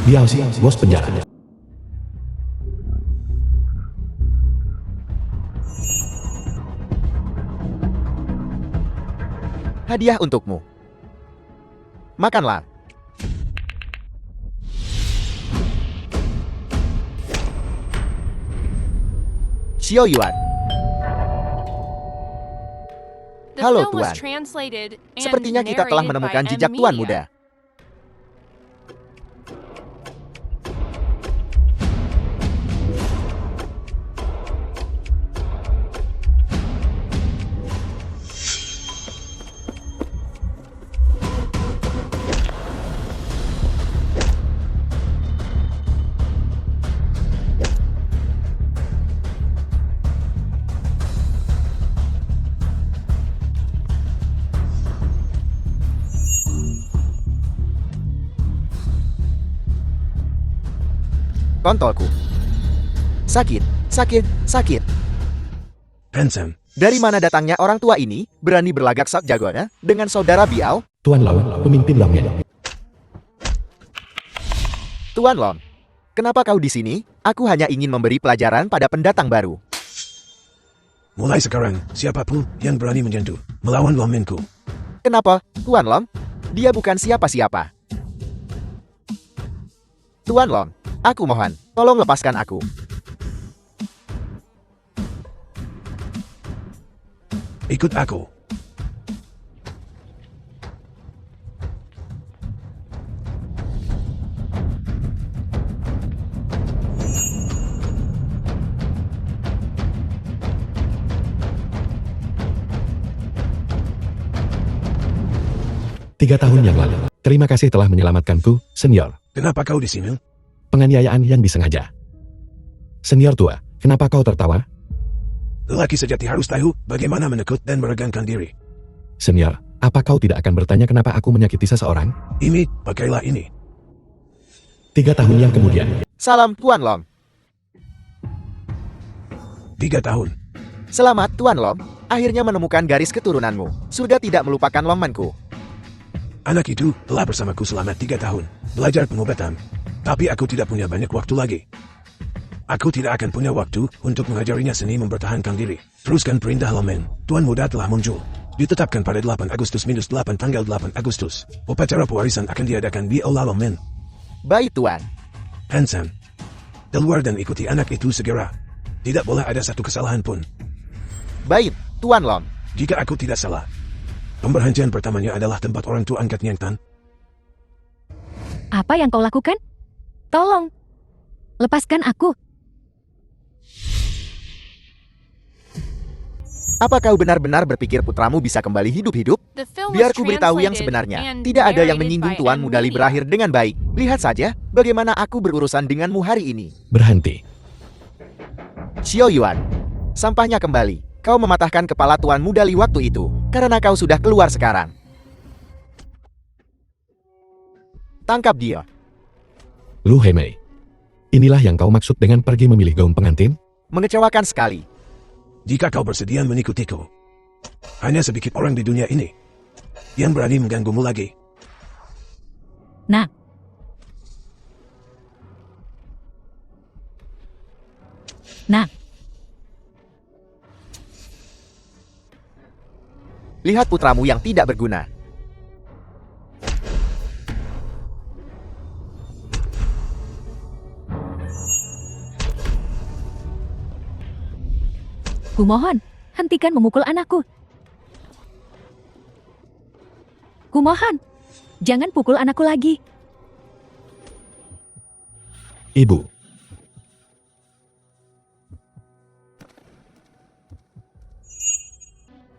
Biao sih, bos penjara. Hadiah untukmu. Makanlah. Xiao Yuan. Halo Tuan. Sepertinya kita telah menemukan jejak Tuan muda. Kontolku. Sakit, sakit, sakit. Handsome. Dari mana datangnya orang tua ini berani berlagak sok jagonya dengan saudara Biao? Tuan Long, pemimpin Longnya. Tuan Long, kenapa kau di sini? Aku hanya ingin memberi pelajaran pada pendatang baru. Mulai sekarang, siapapun yang berani menyentuh, melawan Longmenku. Kenapa, Tuan Long? Dia bukan siapa-siapa. Tuan Long, aku mohon, tolong lepaskan aku. Ikut aku. Tiga tahun yang lalu. Terima kasih telah menyelamatkanku, senior. Kenapa kau di sini? Penganiayaan yang disengaja. Senior tua, kenapa kau tertawa? Lelaki sejati harus tahu bagaimana menekut dan meregangkan diri. Senior, apa kau tidak akan bertanya kenapa aku menyakiti seseorang? Ini, pakailah ini. 3 tahun yang kemudian. Salam, Tuan Long. 3 tahun. Selamat, Tuan Long. Akhirnya menemukan garis keturunanmu. Surga tidak melupakan Longmanku. Anak itu telah bersamaku selama 3 tahun, belajar pengobatan. Tapi aku tidak punya banyak waktu lagi. Aku tidak akan punya waktu untuk mengajarinya seni mempertahankan diri. Teruskan perintah Longmen. Tuan muda telah muncul. Ditetapkan pada 8 Agustus minus 8 tanggal 8 Agustus. Upacara pewarisan akan diadakan di Aula Longmen. Baik, Tuan. Handsome. Keluar dan ikuti anak itu segera. Tidak boleh ada satu kesalahan pun. Baik, Tuan Long. Jika aku tidak salah, pemberhentian pertamanya adalah tempat orang tua angkat Yang Tan. Apa yang kau lakukan? Tolong, lepaskan aku. Apa kau benar-benar berpikir putramu bisa kembali hidup-hidup? Biar ku beritahu yang sebenarnya. Tidak ada yang menyinggung Tuan Mudali berakhir dengan baik. Lihat saja bagaimana aku berurusan denganmu hari ini. Berhenti. Xiao Yuan, sampahnya kembali. Kau mematahkan kepala Tuan Mudali waktu itu, karena kau sudah keluar sekarang. Tangkap dia. Lu Hemei. Inilah yang kau maksud dengan pergi memilih gaun pengantin? Mengecewakan sekali. Jika kau bersedia mengikutiku, hanya sedikit orang di dunia ini yang berani mengganggumu lagi. Nah, Lihat putramu yang tidak berguna. kumohon, hentikan memukul anakku. Kumohon, jangan pukul anakku lagi. Ibu.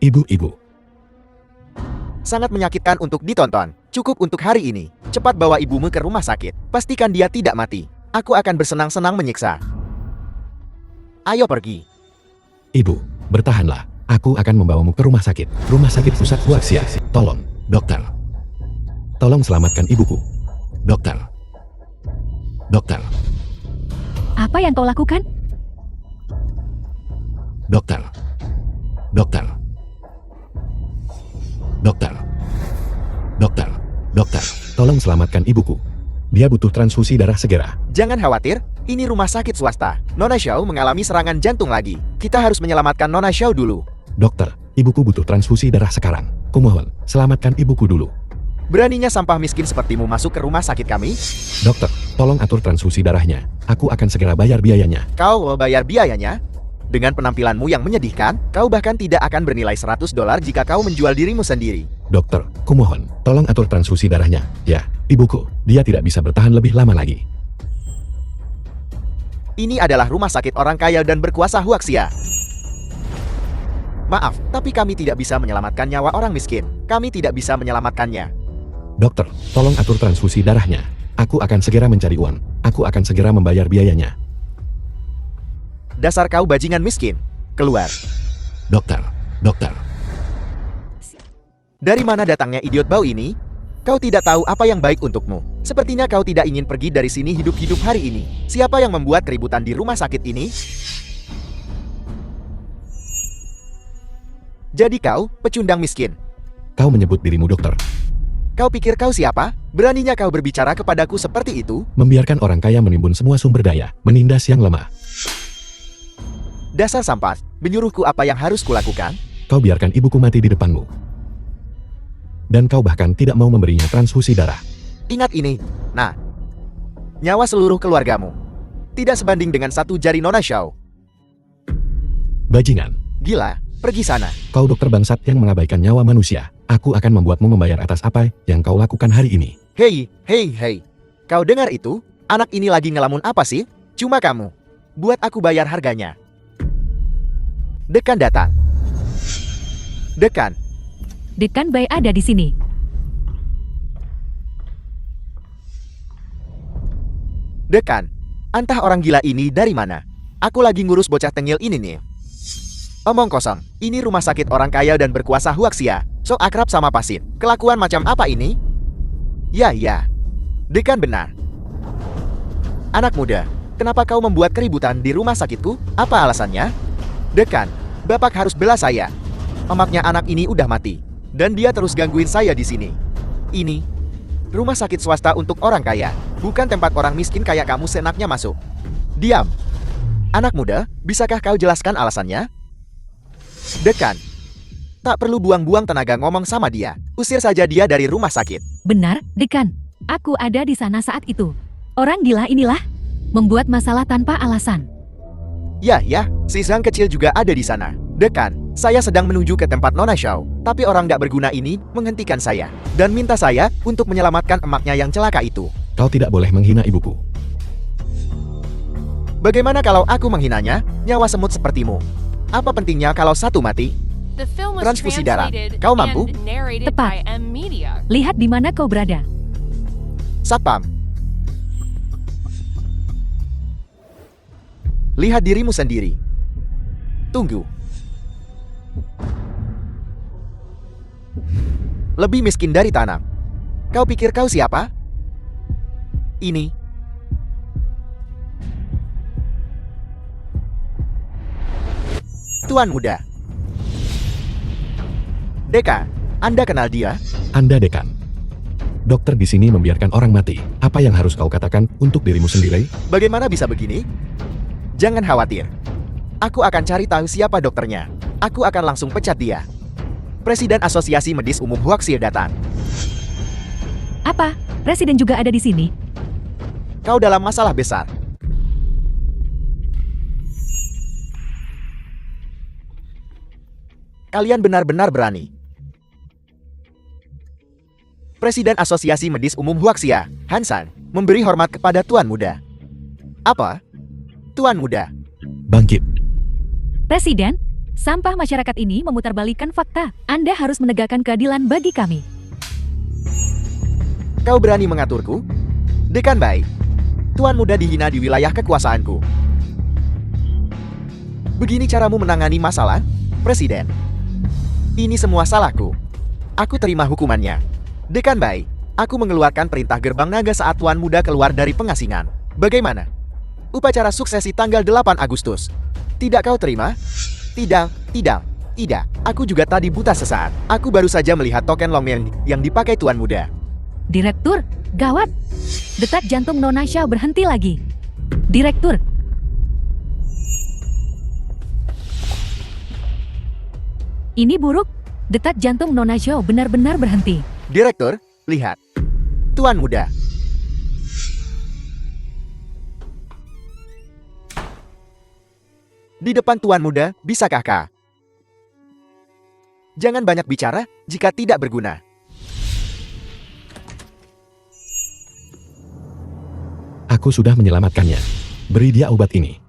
Ibu. Sangat menyakitkan untuk ditonton. Cukup untuk hari ini. Cepat bawa ibumu ke rumah sakit. Pastikan dia tidak mati. Aku akan bersenang-senang menyiksa. Ayo pergi. Ibu, bertahanlah. Aku akan membawamu ke rumah sakit. Rumah sakit pusat Huaxia. Tolong, dokter. Tolong selamatkan ibuku. Dokter. Dokter. Apa yang kau lakukan? Dokter. Dokter. Dokter. Dokter. Dokter. Tolong selamatkan ibuku. Dia butuh transfusi darah segera. Jangan khawatir, ini rumah sakit swasta. Nona Xiao mengalami serangan jantung lagi. Kita harus menyelamatkan Nona Xiao dulu. Dokter, ibuku butuh transfusi darah sekarang. Kumohon, selamatkan ibuku dulu. Beraninya sampah miskin sepertimu masuk ke rumah sakit kami? Dokter, tolong atur transfusi darahnya. Aku akan segera bayar biayanya. Kau mau bayar biayanya? Dengan penampilanmu yang menyedihkan, kau bahkan tidak akan bernilai $100 jika kau menjual dirimu sendiri. Dokter, kumohon, tolong atur transfusi darahnya. Ya, ibuku, dia tidak bisa bertahan lebih lama lagi. Ini adalah rumah sakit orang kaya dan berkuasa Huaxia. Maaf, tapi kami tidak bisa menyelamatkan nyawa orang miskin. Kami tidak bisa menyelamatkannya. Dokter, tolong atur transfusi darahnya. Aku akan segera mencari uang. Aku akan segera membayar biayanya. Dasar kau bajingan miskin. Keluar. Dokter, dokter. Dari mana datangnya idiot bau ini? Kau tidak tahu apa yang baik untukmu. Sepertinya kau tidak ingin pergi dari sini hidup-hidup hari ini. Siapa yang membuat keributan di rumah sakit ini? Jadi kau, pecundang miskin. Kau menyebut dirimu dokter. Kau pikir kau siapa? Beraninya kau berbicara kepadaku seperti itu? Membiarkan orang kaya menimbun semua sumber daya, menindas yang lemah. Dasar sampas, menyuruhku apa yang harus kulakukan? Kau biarkan ibuku mati di depanmu. Dan kau bahkan tidak mau memberinya transfusi darah. Ingat ini. Nah, nyawa seluruh keluargamu tidak sebanding dengan satu jari Nona Xiao. Bajingan. Gila, pergi sana. Kau dokter bangsat yang mengabaikan nyawa manusia. Aku akan membuatmu membayar atas apa yang kau lakukan hari ini. Hei, hei, hei. Kau dengar itu? Anak ini lagi ngelamun apa sih? Cuma kamu. Buat aku bayar harganya. Dekan datang. Dekan. Dekan Bai ada di sini. Dekan. Entah orang gila ini dari mana. Aku lagi ngurus bocah tengil ini nih. Omong kosong. Ini rumah sakit orang kaya dan berkuasa Huaxia. Sok akrab sama pasien. Kelakuan macam apa ini? Ya, ya. Dekan benar. Anak muda, kenapa kau membuat keributan di rumah sakitku? Apa alasannya? Dekan, Bapak harus bela saya. Emaknya anak ini udah mati. Dan dia terus gangguin saya di sini. Ini rumah sakit swasta untuk orang kaya, bukan tempat orang miskin kayak kamu seenaknya masuk. Diam. Anak muda, bisakah kau jelaskan alasannya? Dekan. Tak perlu buang-buang tenaga ngomong sama dia. Usir saja dia dari rumah sakit. Benar, Dekan. Aku ada di sana saat itu. Orang gila inilah membuat masalah tanpa alasan. Ya, ya, si Zhang kecil juga ada di sana. Dekan, saya sedang menuju ke tempat Nona Xiao, tapi orang gak berguna ini menghentikan saya dan minta saya untuk menyelamatkan emaknya yang celaka itu. Kau tidak boleh menghina ibuku. Bagaimana kalau aku menghinanya? Nyawa semut sepertimu. Apa pentingnya kalau satu mati? Transfusi darah. Kau mampu? Tepat. Lihat di mana kau berada. Satpam. Lihat dirimu sendiri. Tunggu. Lebih miskin dari tanah. Kau pikir kau siapa? Ini. Tuan muda. Deka, Anda kenal dia? Anda dekan. Dokter di sini membiarkan orang mati. Apa yang harus kau katakan untuk dirimu sendiri? Bagaimana bisa begini? Jangan khawatir. Aku akan cari tahu siapa dokternya. Aku akan langsung pecat dia. Presiden Asosiasi Medis Umum Huaxia datang. Apa? Presiden juga ada di sini? Kau dalam masalah besar. Kalian benar-benar berani. Presiden Asosiasi Medis Umum Huaxia, Hansan, memberi hormat kepada Tuan Muda. Apa? Tuan Muda. Bangkit. Presiden, sampah masyarakat ini memutarbalikkan fakta. Anda harus menegakkan keadilan bagi kami. Kau berani mengaturku? Dekan baik. Tuan Muda dihina di wilayah kekuasaanku. Begini caramu menangani masalah, Presiden? Ini semua salahku. Aku terima hukumannya. Dekan baik. Aku mengeluarkan perintah gerbang naga saat Tuan Muda keluar dari pengasingan. Bagaimana? Upacara suksesi tanggal 8 Agustus. Tidak kau terima? Tidak, tidak, tidak. Aku juga tadi buta sesaat. Aku baru saja melihat token Longmen yang dipakai Tuan Muda. Direktur, gawat. Detak jantung Nona Xiao berhenti lagi. Direktur. Ini buruk. Detak jantung Nona Xiao benar-benar berhenti. Direktur, lihat. Tuan muda. Di depan tuan muda, bisakah kah? Jangan banyak bicara jika tidak berguna. Aku sudah menyelamatkannya. Beri dia obat ini.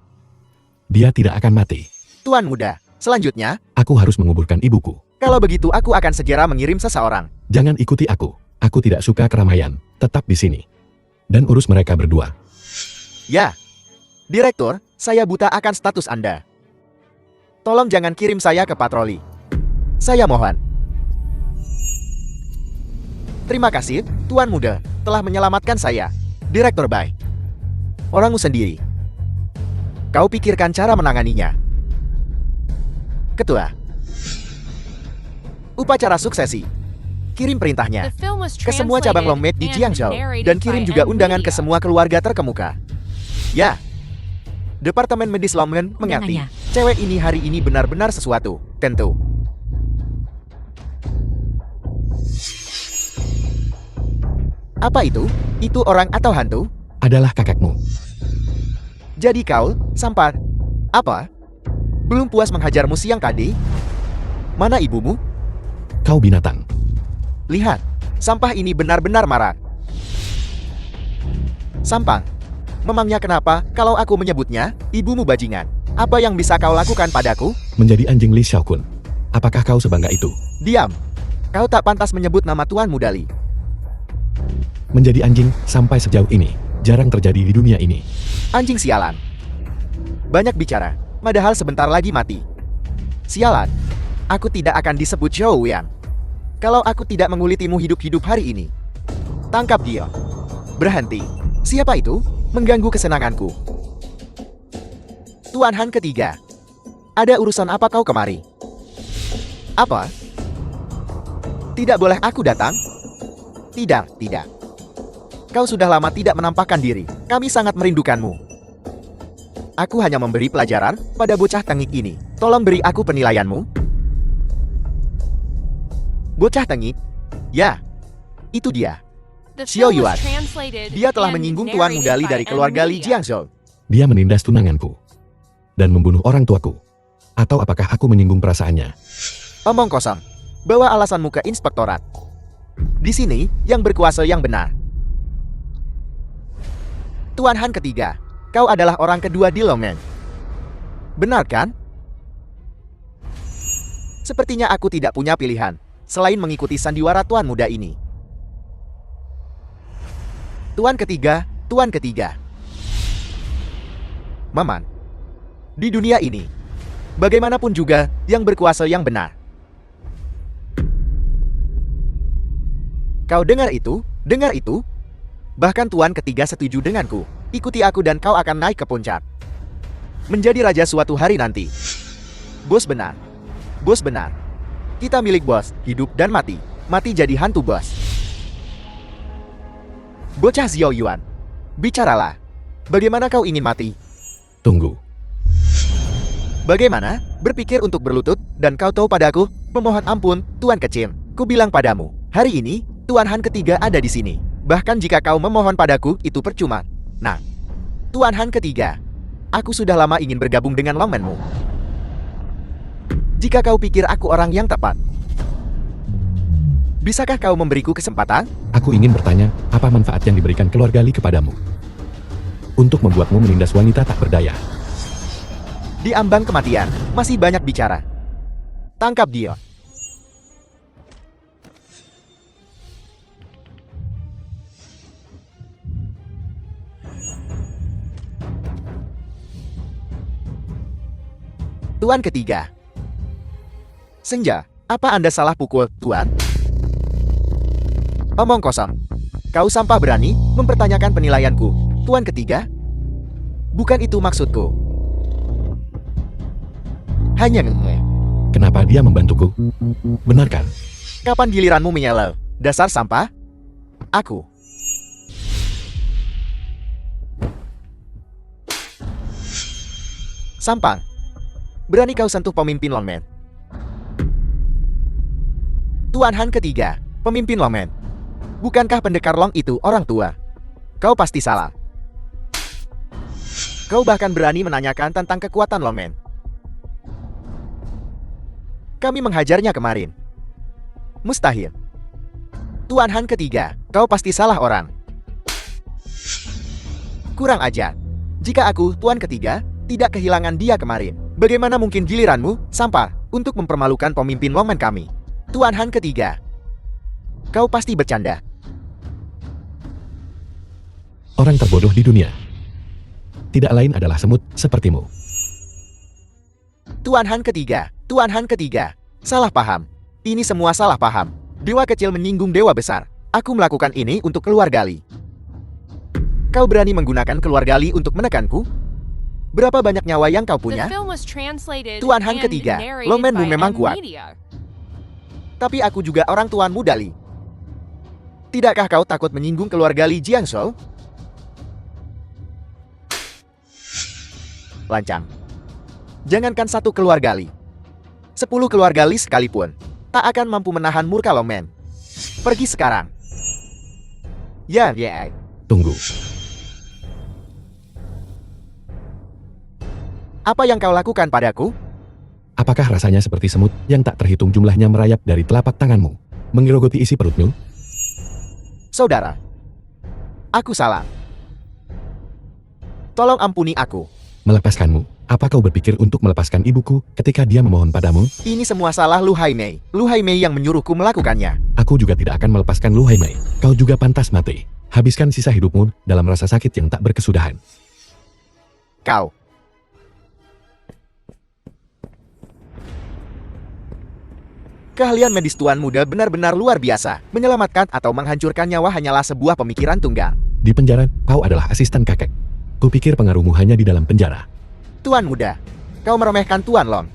Dia tidak akan mati. Tuan muda, selanjutnya, Aku harus menguburkan ibuku. kalau begitu aku akan segera mengirim seseorang. Jangan ikuti aku. Aku tidak suka keramaian. Tetap di sini. Dan urus mereka berdua. Ya. Direktur, saya buta akan status Anda. Tolong jangan kirim saya ke patroli. Saya mohon. Terima kasih, Tuan Muda, telah menyelamatkan saya. Direktur Bai. Orangmu sendiri. Kau pikirkan cara menanganinya. Ketua. Upacara suksesi. Kirim perintahnya The film was ke semua cabang translated Longmed di and Jiangzhou narrated dan kirim by juga undangan ke NVIDIA. semua keluarga terkemuka. Ya. Departemen Medis Longmen mengerti. Undangannya. Cewek ini hari ini benar-benar sesuatu, tentu. Apa itu? Itu orang atau hantu? Adalah kakakmu. Jadi kau, Sampar. Apa? Belum puas menghajarmu siang tadi? Mana ibumu? Kau binatang. Lihat, sampah ini benar-benar marah. Sampang. Memangnya kenapa kalau aku menyebutnya ibumu bajingan? Apa yang bisa kau lakukan padaku? Menjadi anjing Li Xiaokun. Apakah kau sebangga itu? Diam. Kau tak pantas menyebut nama Tuan Mudali. Menjadi anjing sampai sejauh ini. Jarang terjadi di dunia ini. Anjing sialan. Banyak bicara, padahal sebentar lagi mati. Sialan. Aku tidak akan disebut Zhou Yang. Kalau aku tidak mengulitimu hidup-hidup hari ini. Tangkap dia. Berhenti. Siapa itu? Mengganggu kesenanganku. Tuan Han ketiga. Ada urusan apa kau kemari? Apa? Tidak boleh aku datang? Tidak, tidak. Kau sudah lama tidak menampakkan diri. Kami sangat merindukanmu. Aku hanya memberi pelajaran pada bocah tengik ini. Tolong beri aku penilaianmu. Bocah tengik? Ya, itu dia. The Xiao film Yuan. was translated Dia telah and menyinggung Tuan narrated Mudali by dari keluarga Li NVIDIA. Jiangzhou. Dia menindas tunanganku. Dan membunuh orang tuaku. Atau apakah aku menyinggung perasaannya? Omong kosong. Bawa alasanmu ke inspektorat. Di sini, yang berkuasa yang benar. Tuan Han ketiga, kau adalah orang kedua di Longmen. Benar kan? Sepertinya aku tidak punya pilihan, selain mengikuti sandiwara Tuan Muda ini. Tuan ketiga, Tuan ketiga. Maman. Di dunia ini, bagaimanapun juga, yang berkuasa yang benar. Kau dengar itu? Dengar itu? Bahkan Tuan ketiga setuju denganku. Ikuti aku dan kau akan naik ke puncak. Menjadi raja suatu hari nanti. Bos benar. Bos benar. Kita milik bos, hidup dan mati. Mati jadi hantu bos. Bocah Xiao Yuan. Bicaralah. Bagaimana kau ingin mati? Tunggu. Bagaimana? Berpikir untuk berlutut, dan kau tahu padaku, memohon ampun, Tuan kecil. Ku bilang padamu, hari ini, Tuan Han ketiga ada di sini. Bahkan jika kau memohon padaku, itu percuma. Nah, Tuan Han ketiga, aku sudah lama ingin bergabung dengan Longmenmu. Jika kau pikir aku orang yang tepat, bisakah kau memberiku kesempatan? Aku ingin bertanya, apa manfaat yang diberikan keluarga Li kepadamu? Untuk membuatmu menindas wanita tak berdaya. Di ambang kematian, masih banyak bicara. Tangkap dia. Tuan ketiga. Senja, apa Anda salah pukul, Tuan? Omong kosong. Kau sampah berani mempertanyakan penilaianku, Tuan ketiga? Bukan itu maksudku. Hanya nge. Kenapa dia membantuku? Benar kan? Kapan giliranmu menyelau? Dasar sampah? aku. Sampang. Berani kau sentuh pemimpin Longman? Tuan Han ketiga, pemimpin Longman. Bukankah pendekar Long itu orang tua? Kau pasti salah. Kau bahkan berani menanyakan tentang kekuatan Longman. Kami menghajarnya kemarin. Mustahil. Tuan Han ketiga, kau pasti salah orang. Kurang ajar. Jika aku, Tuan ketiga, tidak kehilangan dia kemarin, bagaimana mungkin giliranmu, Sampar, untuk mempermalukan pemimpin Longman kami? Tuan Han ketiga, kau pasti bercanda. Orang terbodoh di dunia. Tidak lain adalah semut sepertimu. Tuan Han ketiga, Tuan Han ketiga, salah paham. Ini semua salah paham. Dewa kecil menyinggung dewa besar. Aku melakukan ini untuk keluar gali. Kau berani menggunakan keluar gali untuk menekanku? Berapa banyak nyawa yang kau punya? Tuan Han ketiga, Longmanmu memang kuat. Tapi aku juga orang tuanmu Dali. Tidakkah kau takut menyinggung keluarga Li Jiangshou? Lancang. Jangankan satu keluarga Li, 10 keluarga Li sekalipun tak akan mampu menahan murka Longman. Pergi sekarang. Ya. Tunggu. Apa yang kau lakukan padaku? Apakah rasanya seperti semut yang tak terhitung jumlahnya merayap dari telapak tanganmu, menggerogoti isi perutmu? Saudara, aku salah. Tolong ampuni aku. Melepaskanmu? Apa kau berpikir untuk melepaskan ibuku ketika dia memohon padamu? Ini semua salah Lu Haimei. Lu Haimei yang menyuruhku melakukannya. Aku juga tidak akan melepaskan Lu Haimei. Kau juga pantas mati. Habiskan sisa hidupmu dalam rasa sakit yang tak berkesudahan. Kau. Keahlian medis Tuan Muda benar-benar luar biasa. Menyelamatkan atau menghancurkan nyawa hanyalah sebuah pemikiran tunggal. Di penjara, kau adalah asisten kakek. Kupikir pengaruhmu hanya di dalam penjara. Tuan Muda, kau meremehkan Tuan Long.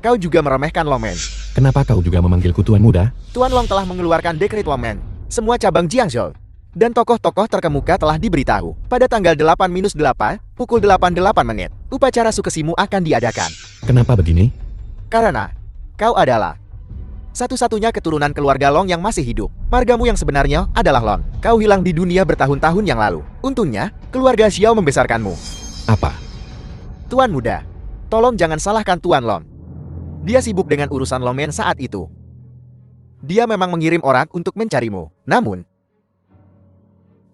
Kau juga meremehkan Longman. Kenapa kau juga memanggilku Tuan Muda? Tuan Long telah mengeluarkan dekret Longman. Semua cabang Jiangzhou dan tokoh-tokoh terkemuka telah diberitahu. Pada tanggal 8-8, pukul 8:08 menit, upacara sukesimu akan diadakan. Kenapa begini? Karena kau adalah satu-satunya keturunan keluarga Long yang masih hidup. Margamu yang sebenarnya adalah Long. Kau hilang di dunia bertahun-tahun yang lalu. Untungnya, keluarga Xiao membesarkanmu. Apa? Tuan Muda, tolong jangan salahkan Tuan Long. Dia sibuk dengan urusan Longman saat itu. Dia memang mengirim orang untuk mencarimu. Namun,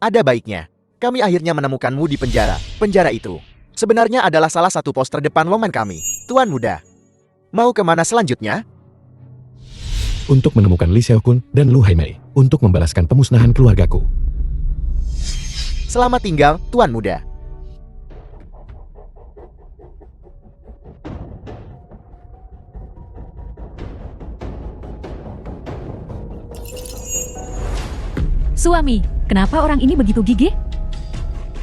ada baiknya, kami akhirnya menemukanmu di penjara. Penjara itu sebenarnya adalah salah satu pos terdepan Longman kami. Tuan Muda, mau kemana selanjutnya? Untuk menemukan Li Xiaokun dan Lu Haimei, untuk membalaskan pemusnahan keluargaku. Selamat tinggal, Tuan Muda. Suami, kenapa orang ini begitu gigih?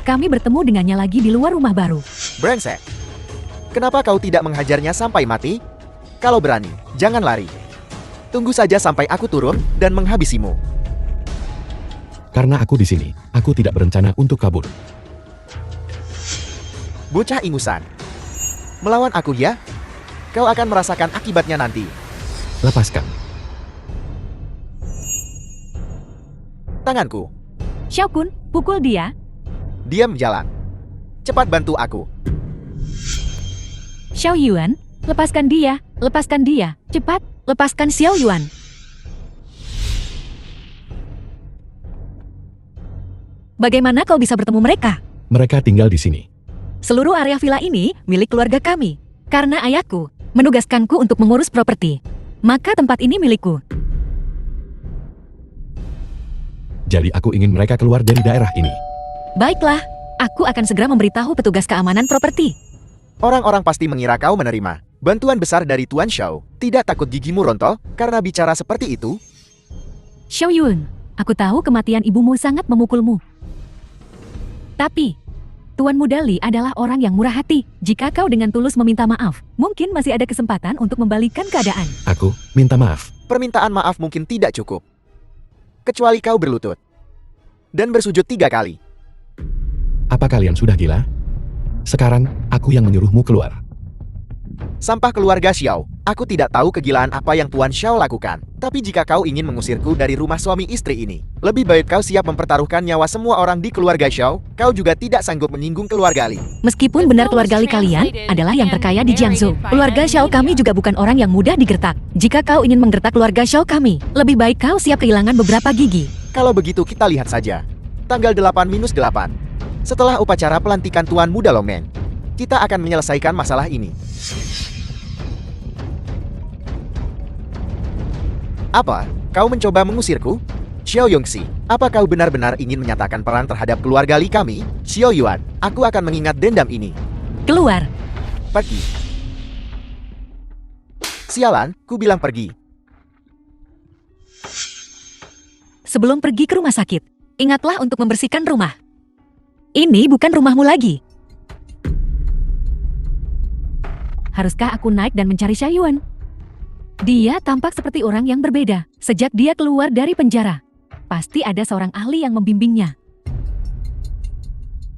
Kami bertemu dengannya lagi di luar rumah baru. Brengsek. Kenapa kau tidak menghajarnya sampai mati? Kalau berani, jangan lari. Tunggu saja sampai aku turun dan menghabisimu. Karena aku di sini, aku tidak berencana untuk kabur. Bocah ingusan. Melawan aku ya? Kau akan merasakan akibatnya nanti. Lepaskan. Tanganku. Xiaokun, pukul dia. Diam jalan. Cepat bantu aku. Xiao Yuan, lepaskan dia, lepaskan dia. Cepat, lepaskan Xiao Yuan. Bagaimana kau bisa bertemu mereka? Mereka tinggal di sini. Seluruh area villa ini milik keluarga kami. Karena ayahku menugaskanku untuk mengurus properti. Maka tempat ini milikku. Jadi aku ingin mereka keluar dari daerah ini. Baiklah, aku akan segera memberitahu petugas keamanan properti. Orang-orang pasti mengira kau menerima bantuan besar dari Tuan Xiao. Tidak takut gigimu rontok karena bicara seperti itu? Xiao Yun, aku tahu kematian ibumu sangat memukulmu. Tapi, Tuan Muda Li adalah orang yang murah hati. Jika kau dengan tulus meminta maaf, mungkin masih ada kesempatan untuk membalikan keadaan. Aku minta maaf. Permintaan maaf mungkin tidak cukup. kecuali kau berlutut. Dan bersujud 3 kali. Apa kalian sudah gila? Sekarang, aku yang menyuruhmu keluar. Sampah keluarga Xiao, aku tidak tahu kegilaan apa yang Tuan Xiao lakukan. Tapi jika kau ingin mengusirku dari rumah suami istri ini, lebih baik kau siap mempertaruhkan nyawa semua orang di keluarga Xiao. Kau juga tidak sanggup menyinggung keluarga Li. Meskipun benar keluarga Li kalian adalah yang terkaya di Jiangsu, keluarga Xiao kami juga bukan orang yang mudah digertak. Jika kau ingin menggertak keluarga Xiao kami, lebih baik kau siap kehilangan beberapa gigi. Kalau begitu kita lihat saja. Tanggal 8-8. Setelah upacara pelantikan Tuan Muda Longmen, kita akan menyelesaikan masalah ini. Apa? Kau mencoba mengusirku? Xiao Yongxi, apa kau benar-benar ingin menyatakan perang terhadap keluarga Li kami? Xiao Yuan, aku akan mengingat dendam ini. Keluar. Pergi. Sialan, ku bilang pergi. Sebelum pergi ke rumah sakit, ingatlah untuk membersihkan rumah. Ini bukan rumahmu lagi. Haruskah aku naik dan mencari Xiaoyuan? Dia tampak seperti orang yang berbeda sejak dia keluar dari penjara. Pasti ada seorang ahli yang membimbingnya.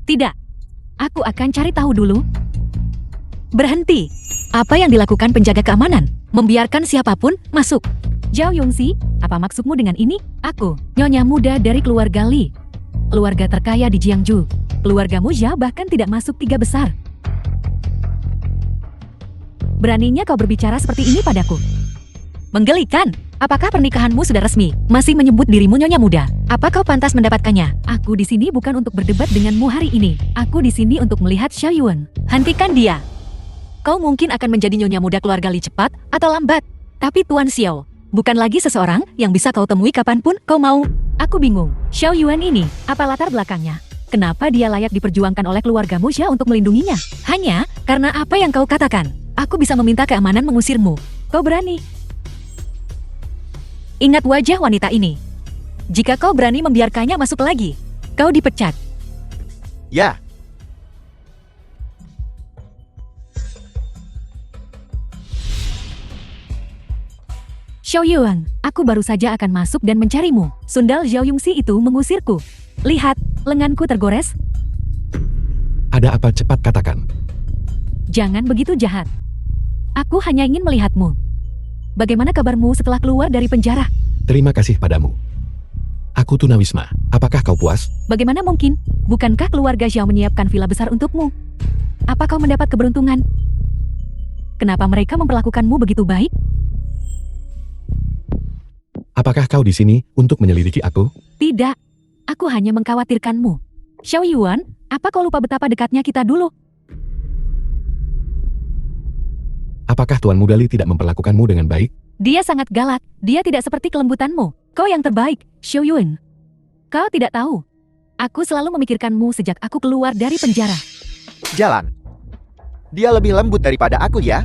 Tidak. Aku akan cari tahu dulu. Berhenti. Apa yang dilakukan penjaga keamanan? Membiarkan siapapun masuk. Zhao Yongxi, apa maksudmu dengan ini? Aku, nyonya muda dari keluarga Li. Keluarga terkaya di Jiangsu. Keluargamu Zhao bahkan tidak masuk 3 besar. Beraninya kau berbicara seperti ini padaku? Menggelikan. Apakah pernikahanmu sudah resmi? Masih menyebut dirimu nyonya muda. Apa kau pantas mendapatkannya? Aku di sini bukan untuk berdebat denganmu hari ini. Aku di sini untuk melihat Xiaoyuan. Hentikan dia. Kau mungkin akan menjadi nyonya muda keluarga Li cepat atau lambat. Tapi Tuan Xiao, bukan lagi seseorang yang bisa kau temui kapanpun kau mau. Aku bingung. Xiaoyuan ini, apa latar belakangnya? Kenapa dia layak diperjuangkan oleh keluargamu Xia untuk melindunginya? Hanya karena apa yang kau katakan. Aku bisa meminta keamanan mengusirmu. Kau berani? Ingat wajah wanita ini. Jika kau berani membiarkannya masuk lagi, kau dipecat. Ya. Xiaoyuan, aku baru saja akan masuk dan mencarimu. Sundal Zhao Yongxi itu mengusirku. Lihat, lenganku tergores. Ada apa, cepat katakan. Jangan begitu jahat. Aku hanya ingin melihatmu. Bagaimana kabarmu setelah keluar dari penjara? Terima kasih padamu. Aku tunawisma. Apakah kau puas? Bagaimana mungkin? Bukankah keluarga Xiao menyiapkan villa besar untukmu? Apa kau mendapat keberuntungan? Kenapa mereka memperlakukanmu begitu baik? Apakah kau di sini untuk menyelidiki aku? Tidak. Aku hanya mengkhawatirkanmu. Xiaoyuan, apa kau lupa betapa dekatnya kita dulu? Apakah Tuan Muda Li tidak memperlakukanmu dengan baik? Dia sangat galak. Dia tidak seperti kelembutanmu. Kau yang terbaik, Xiaoyuan. Kau tidak tahu. Aku selalu memikirkanmu sejak aku keluar dari penjara. Jalan. Dia lebih lembut daripada aku ya.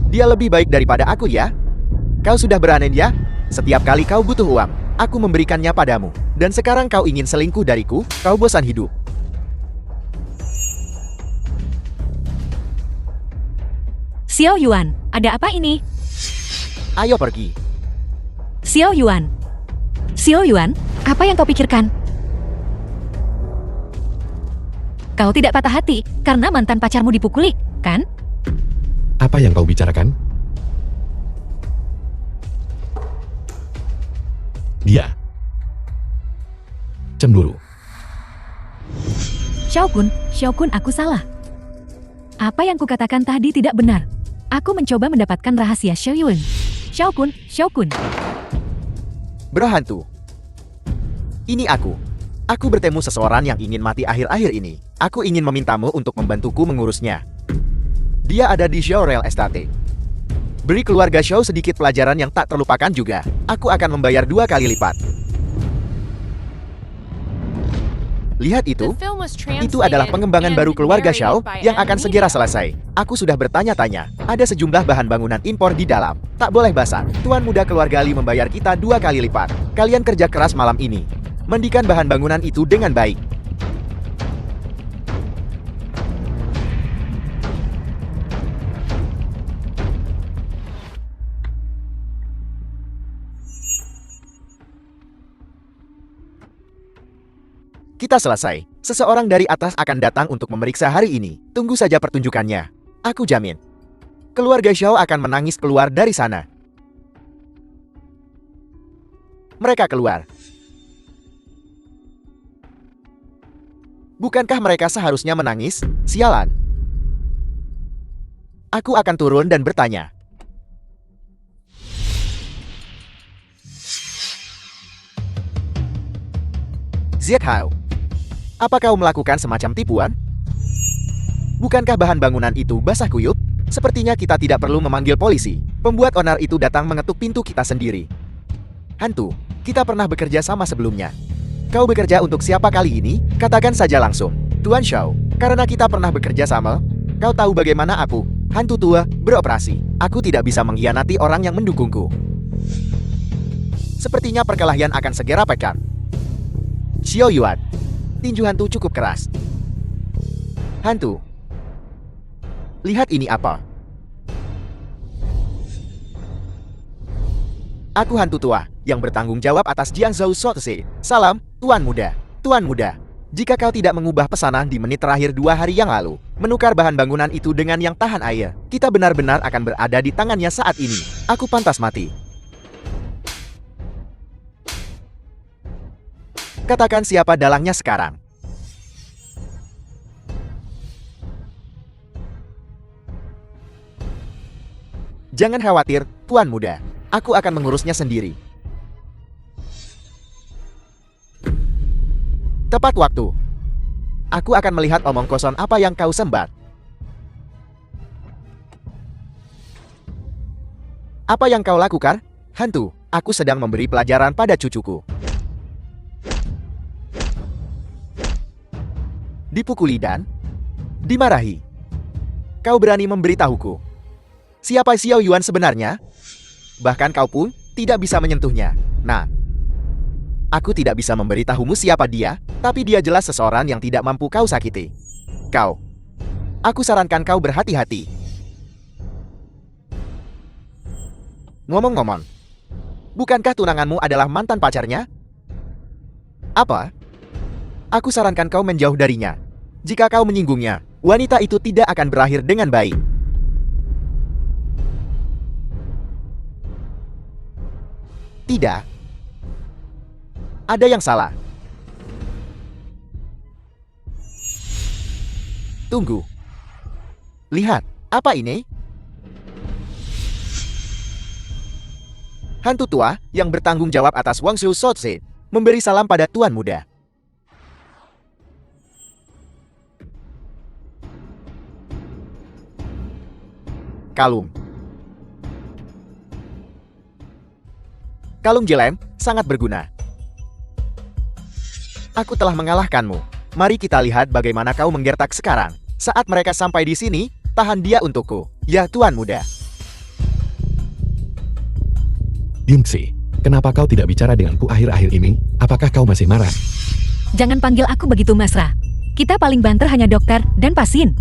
Dia lebih baik daripada aku ya. Kau sudah berani ya? Setiap kali kau butuh uang, aku memberikannya padamu. Dan sekarang kau ingin selingkuh dariku? Kau bosan hidup. Xiaoyuan, ada apa ini? Ayo pergi. Xiaoyuan. Xiaoyuan, apa yang kau pikirkan? Kau tidak patah hati karena mantan pacarmu dipukuli, kan? Apa yang kau bicarakan? Dia cemburu. Xiaokun, aku salah. Apa yang kukatakan tadi tidak benar. Aku mencoba mendapatkan rahasia Xiaoyuan. Xiaokun. Berhantu. Ini aku. Aku bertemu seseorang yang ingin mati akhir-akhir ini. Aku ingin memintamu untuk membantuku mengurusnya. Dia ada di Xiao Real Estate. Beri keluarga Xiao sedikit pelajaran yang tak terlupakan juga. Aku akan membayar 2 kali lipat. Lihat itu. Itu adalah pengembangan baru keluarga Xiao yang akan segera selesai. Aku sudah bertanya-tanya. Ada sejumlah bahan bangunan impor di dalam. Tak boleh basah. Tuan muda keluarga Li membayar kita 2 kali lipat. Kalian kerja keras malam ini. Mandikan bahan bangunan itu dengan baik. Kita selesai. Seseorang dari atas akan datang untuk memeriksa hari ini. Tunggu saja pertunjukannya. Aku jamin. Keluarga Xiao akan menangis keluar dari sana. Mereka keluar. Bukankah mereka seharusnya menangis? Sialan. Aku akan turun dan bertanya. Zhao, apa kau melakukan semacam tipuan? Bukankah bahan bangunan itu basah kuyup? Sepertinya kita tidak perlu memanggil polisi. Pembuat onar itu datang mengetuk pintu kita sendiri. Hantu, kita pernah bekerja sama sebelumnya. Kau bekerja untuk siapa kali ini? Katakan saja langsung. Tuan Xiao, karena kita pernah bekerja sama, kau tahu bagaimana aku, hantu tua, beroperasi. Aku tidak bisa mengkhianati orang yang mendukungku. Sepertinya perkelahian akan segera pecah. Xiao Yuan, tinju hantu cukup keras. Hantu, lihat ini apa? Aku hantu tua yang bertanggung jawab atas Jiangzhou Shotse. Salam, Tuan Muda. Tuan Muda, jika kau tidak mengubah pesanan di menit terakhir 2 hari yang lalu, menukar bahan bangunan itu dengan yang tahan air, kita benar-benar akan berada di tangannya saat ini. Aku pantas mati. Katakan siapa dalangnya sekarang. Jangan khawatir, Tuan Muda. Aku akan mengurusnya sendiri. Tepat waktu. Aku akan melihat omong kosong apa yang kau sembat. Apa yang kau lakukan? Hantu, aku sedang memberi pelajaran pada cucuku. Dipukuli dan dimarahi. Kau berani memberitahuku siapa Xiao Yuan sebenarnya? Bahkan kau pun tidak bisa menyentuhnya. Nah, aku tidak bisa memberitahumu siapa dia, tapi dia jelas seseorang yang tidak mampu kau sakiti. Aku sarankan kau berhati-hati. Ngomong-ngomong, bukankah tunanganmu adalah mantan pacarnya? Apa? Aku sarankan kau menjauh darinya. Jika kau menyinggungnya, wanita itu tidak akan berakhir dengan baik. Tidak. Ada yang salah. Tunggu. Lihat, apa ini? Hantu tua yang bertanggung jawab atas Wangshu Shotse memberi salam pada Tuan Muda. Kalung. Kalung Jelem sangat berguna. Aku telah mengalahkanmu. Mari kita lihat bagaimana kau menggertak sekarang. Saat mereka sampai di sini, tahan dia untukku. Ya, Tuan Muda. Yungxi, kenapa kau tidak bicara denganku akhir-akhir ini? Apakah kau masih marah? Jangan panggil aku begitu, Masra. Kita paling banter hanya dokter dan pasien.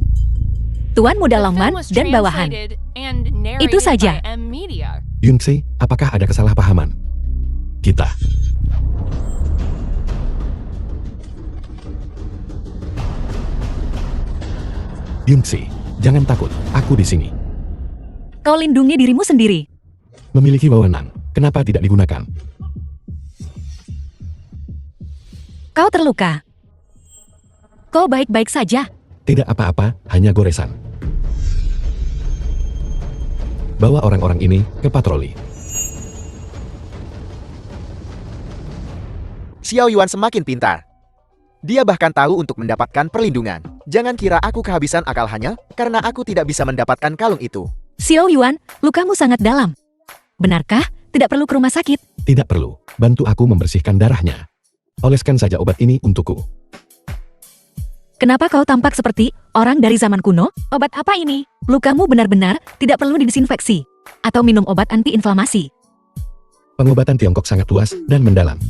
Tuan Muda Longman dan bawahan. Itu saja. Yungxi, apakah ada kesalahpahaman? Kita. Yungxi, jangan takut. Aku di sini. Kau lindungi dirimu sendiri. Memiliki wewenang. Kenapa tidak digunakan? Kau terluka. Kau baik-baik saja. Tidak apa-apa, hanya goresan. Bawa orang-orang ini ke patroli. Xiao Yuan semakin pintar. Dia bahkan tahu untuk mendapatkan perlindungan. Jangan kira aku kehabisan akal hanya karena aku tidak bisa mendapatkan kalung itu. Xiao Yuan, lukamu sangat dalam. Benarkah tidak perlu ke rumah sakit? Tidak perlu. Bantu aku membersihkan darahnya. Oleskan saja obat ini untukku. Kenapa kau tampak seperti orang dari zaman kuno? Obat apa ini? Lukamu benar-benar tidak perlu didisinfeksi. Atau minum obat anti-inflamasi. Pengobatan Tiongkok sangat luas dan mendalam.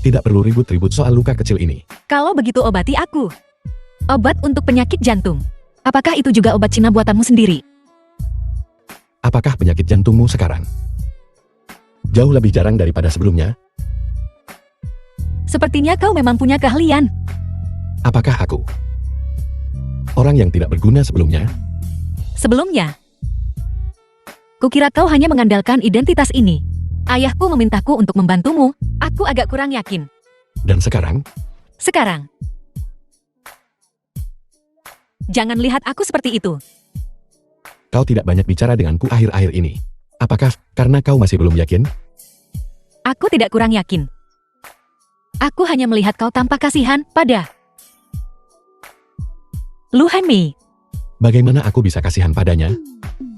Tidak perlu ribut-ribut soal luka kecil ini. Kalau begitu obati aku. Obat untuk penyakit jantung. Apakah itu juga obat Cina buatanmu sendiri? Apakah penyakit jantungmu sekarang jauh lebih jarang daripada sebelumnya? Sepertinya kau memang punya keahlian. Apakah aku orang yang tidak berguna sebelumnya? Sebelumnya, kukira kau hanya mengandalkan identitas ini. Ayahku memintaku untuk membantumu. Aku agak kurang yakin. Dan sekarang, Sekarang, jangan lihat aku seperti itu. kau tidak banyak bicara denganku akhir-akhir ini. Apakah karena kau masih belum yakin? Aku tidak kurang yakin. Aku hanya melihat kau tanpa kasihan pada Lu Hanmei. Bagaimana aku bisa kasihan padanya?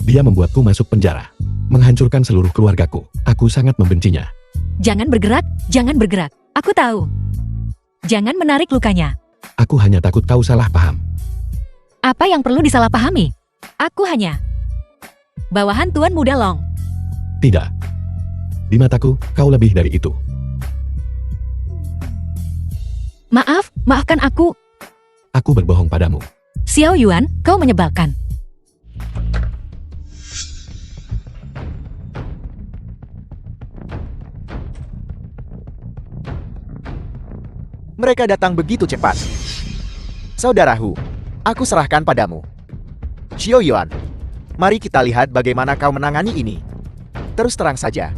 Dia membuatku masuk penjara, menghancurkan seluruh keluargaku. Aku sangat membencinya. Jangan bergerak, jangan bergerak. Aku tahu. Jangan menarik lukanya. Aku hanya takut kau salah paham. Apa yang perlu disalahpahami? Aku hanya bawahan Tuan Muda Long. Tidak. Di mataku, kau lebih dari itu. Maaf, maafkan aku. Aku berbohong padamu. Xiao Yuan, kau menyebalkan. Mereka datang begitu cepat. Saudaraku, aku serahkan padamu. Xiao Yuan, mari kita lihat bagaimana kau menangani ini. Terus terang saja.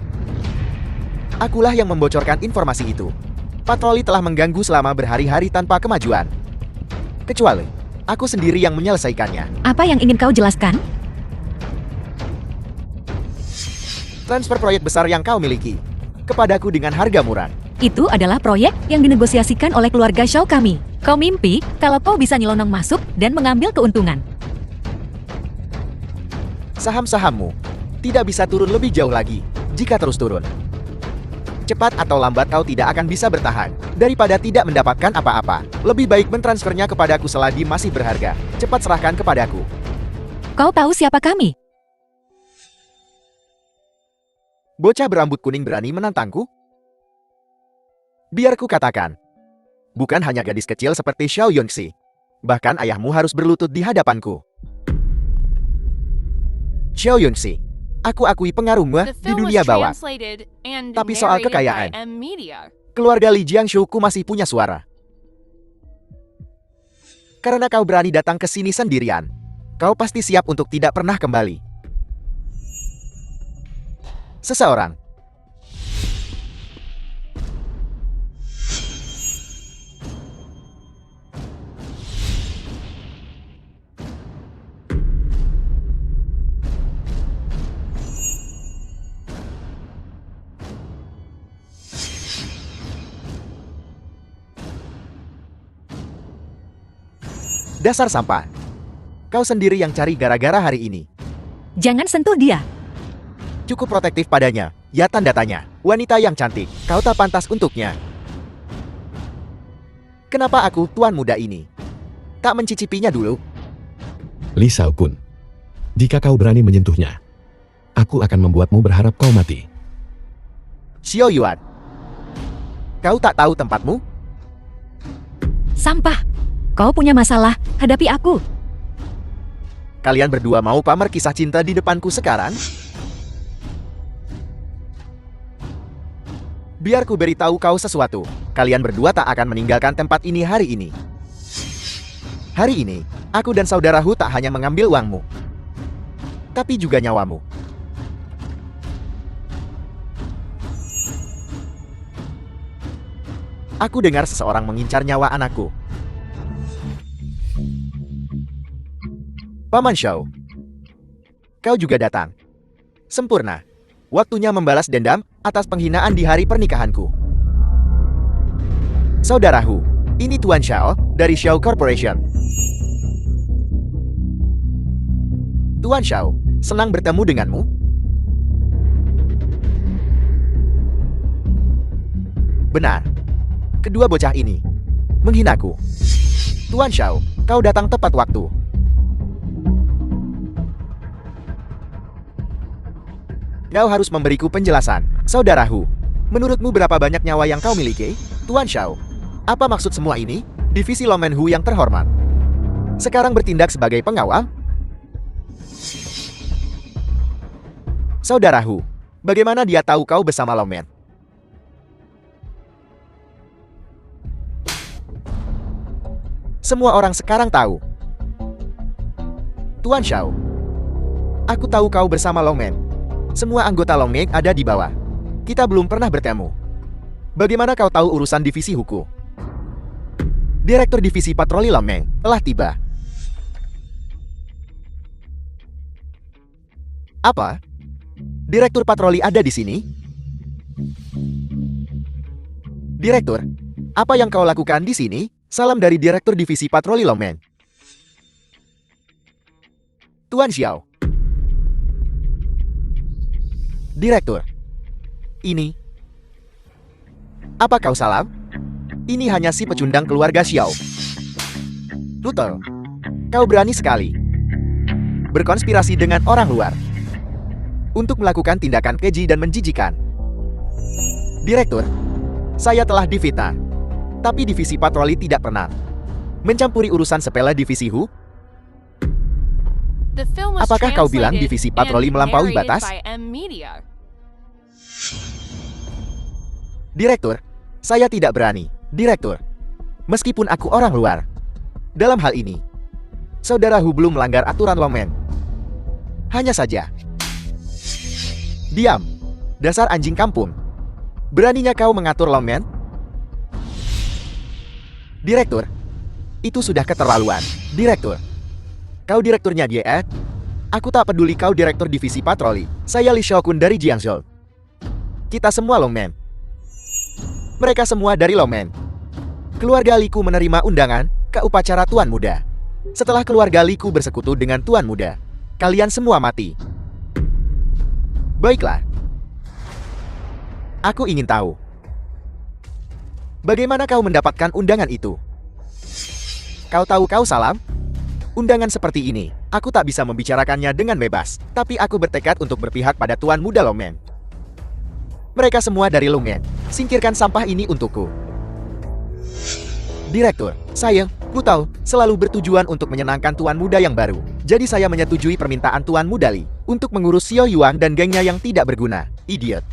Akulah yang membocorkan informasi itu. Patroli telah mengganggu selama berhari-hari tanpa kemajuan. Kecuali, aku sendiri yang menyelesaikannya. Apa yang ingin kau jelaskan? Transfer proyek besar yang kau miliki kepadaku dengan harga murah. Itu adalah proyek yang dinegosiasikan oleh keluarga Shao kami. Kau mimpi kalau kau bisa nyelonong masuk dan mengambil keuntungan. Saham-sahammu tidak bisa turun lebih jauh lagi jika terus turun. Cepat atau lambat kau tidak akan bisa bertahan. Daripada tidak mendapatkan apa-apa, lebih baik mentransfernya kepadaku selagi masih berharga. Cepat serahkan kepadaku. Kau tahu siapa kami? Bocah berambut kuning berani menantangku? Biar ku katakan, bukan hanya gadis kecil seperti Xiao Yunxi. Bahkan ayahmu harus berlutut di hadapanku. Xiao Yunxi, aku akui pengaruhmu The di film was dunia bawah. translated and Tapi soal narrated kekayaan, by M Media. keluarga Li Jiangshu masih punya suara. Karena kau berani datang ke sini sendirian, kau pasti siap untuk tidak pernah kembali. Seseorang dasar sampah. Kau sendiri yang cari gara-gara hari ini. Jangan sentuh dia. Cukup protektif padanya, ya tanda tanya. Wanita yang cantik, kau tak pantas untuknya. Kenapa aku, tuan muda ini, tak mencicipinya dulu? Li Shao Kun, jika kau berani menyentuhnya, aku akan membuatmu berharap kau mati. Xiao Yuan, kau tak tahu tempatmu? Sampah. Kau punya masalah, hadapi aku. Kalian berdua mau pamer kisah cinta di depanku sekarang? Biar ku beritahu kau sesuatu. Kalian berdua tak akan meninggalkan tempat ini hari ini. Hari ini, aku dan saudaraku tak hanya mengambil uangmu, tapi juga nyawamu. Aku dengar seseorang mengincar nyawa anakku. Paman Shao, kau juga datang. Sempurna. Waktunya membalas dendam atas penghinaan di hari pernikahanku. Saudaraku, ini Tuan Shao dari Shao Corporation. Tuan Shao, senang bertemu denganmu. Benar. Kedua bocah ini menghinaku. Tuan Shao, kau datang tepat waktu. Kau harus memberiku penjelasan. Saudaraku, menurutmu berapa banyak nyawa yang kau miliki? Tuan Shao, apa maksud semua ini? Divisi Lomenhu yang terhormat sekarang bertindak sebagai pengawal? Saudaraku, bagaimana dia tahu kau bersama Lomen? Semua orang sekarang tahu. Tuan Xiao, aku tahu kau bersama Longman. Semua anggota Longman ada di bawah. Kita belum pernah bertemu. Bagaimana kau tahu urusan divisi Huku? Direktur divisi patroli Longman telah tiba. Apa? Direktur patroli ada di sini? Direktur, apa yang kau lakukan di sini? Salam dari Direktur Divisi Patroli Longman. Tuan Xiao. Direktur. Ini. Apa kau salam? Ini hanya si pecundang keluarga Xiao. Tutor, kau berani sekali berkonspirasi dengan orang luar untuk melakukan tindakan keji dan menjijikan. Direktur, saya telah difitnah. Tapi divisi patroli tidak pernah mencampuri urusan sepele divisi Hu. Apakah kau bilang divisi patroli melampaui batas? Direktur, saya tidak berani. Direktur, meskipun aku orang luar, dalam hal ini, saudara Hu belum melanggar aturan Longman. Hanya saja. Diam, dasar anjing kampung. Beraninya kau mengatur Longman? Direktur, itu sudah keterlaluan. Direktur, kau direkturnya dia, eh? Aku tak peduli kau direktur divisi patroli. Saya Li Xiaokun dari Jiangzhou. Kita semua Longman. Mereka semua dari Longman. Keluarga Liku menerima undangan ke upacara Tuan Muda. Setelah keluarga Liku bersekutu dengan Tuan Muda, kalian semua mati. Baiklah. Aku ingin tahu, bagaimana kau mendapatkan undangan itu? Kau tahu kau salam? Undangan seperti ini, aku tak bisa membicarakannya dengan bebas. Tapi aku bertekad untuk berpihak pada Tuan Muda Longman. Mereka semua dari Longman. Singkirkan sampah ini untukku. Direktur, saya, Putau, selalu bertujuan untuk menyenangkan Tuan Muda yang baru. Jadi saya menyetujui permintaan Tuan Muda Li untuk mengurus Xiao Yuan dan gengnya yang tidak berguna. Idiot.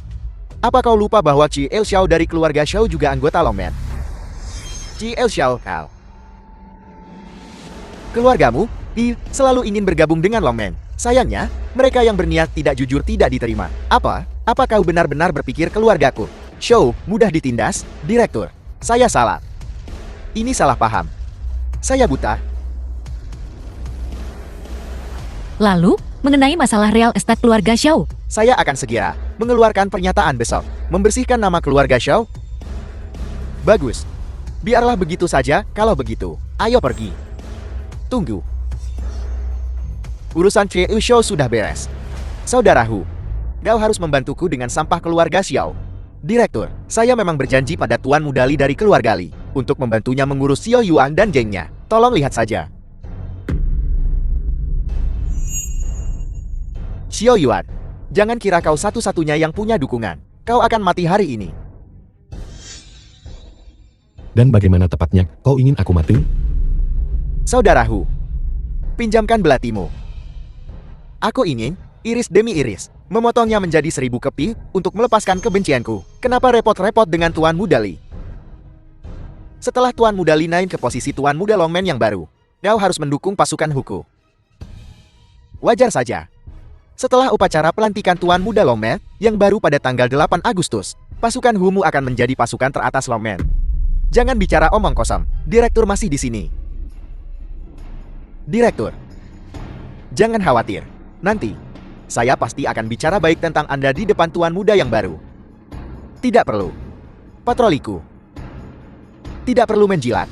Apa kau lupa bahwa Qi El Xiao dari keluarga Xiao juga anggota Longman? Qi El Xiao, kau. Keluargamu, selalu ingin bergabung dengan Longman. Sayangnya, mereka yang berniat tidak jujur tidak diterima. Apa kau benar-benar berpikir keluargaku Xiao mudah ditindas? Direktur, saya salah. Ini salah paham. Saya buta. Lalu, mengenai masalah real estate keluarga Xiao, Saya akan segera mengeluarkan pernyataan besok. Membersihkan nama keluarga Xiao. Bagus. Biarlah begitu saja. Kalau begitu, ayo pergi. Tunggu. Urusan Qi Xiao sudah beres. Saudara Hu, kau harus membantuku dengan sampah keluarga Xiao. Direktur, saya memang berjanji pada Tuan Muda Li dari keluarga Li untuk membantunya mengurus Xiao Yuan dan gengnya. Tolong lihat saja. Xiao Yuan, jangan kira kau satu-satunya yang punya dukungan. Kau akan mati hari ini. Dan bagaimana tepatnya kau ingin aku mati? Saudara Hu, pinjamkan belatimu. Aku ingin, iris demi iris, memotongnya menjadi 1000 keping untuk melepaskan kebencianku. Kenapa repot-repot dengan Tuan Muda Li? Setelah Tuan Muda Li naik ke posisi Tuan Muda Longman yang baru, kau harus mendukung pasukan Huku. Wajar saja. Setelah upacara pelantikan Tuan Muda Longman yang baru pada tanggal 8 Agustus, pasukan Humu akan menjadi pasukan teratas Longman. Jangan bicara omong kosong. Direktur masih di sini. Direktur, jangan khawatir. Nanti, saya pasti akan bicara baik tentang Anda di depan Tuan Muda yang baru. Tidak perlu. Patroliku. Tidak perlu menjilat.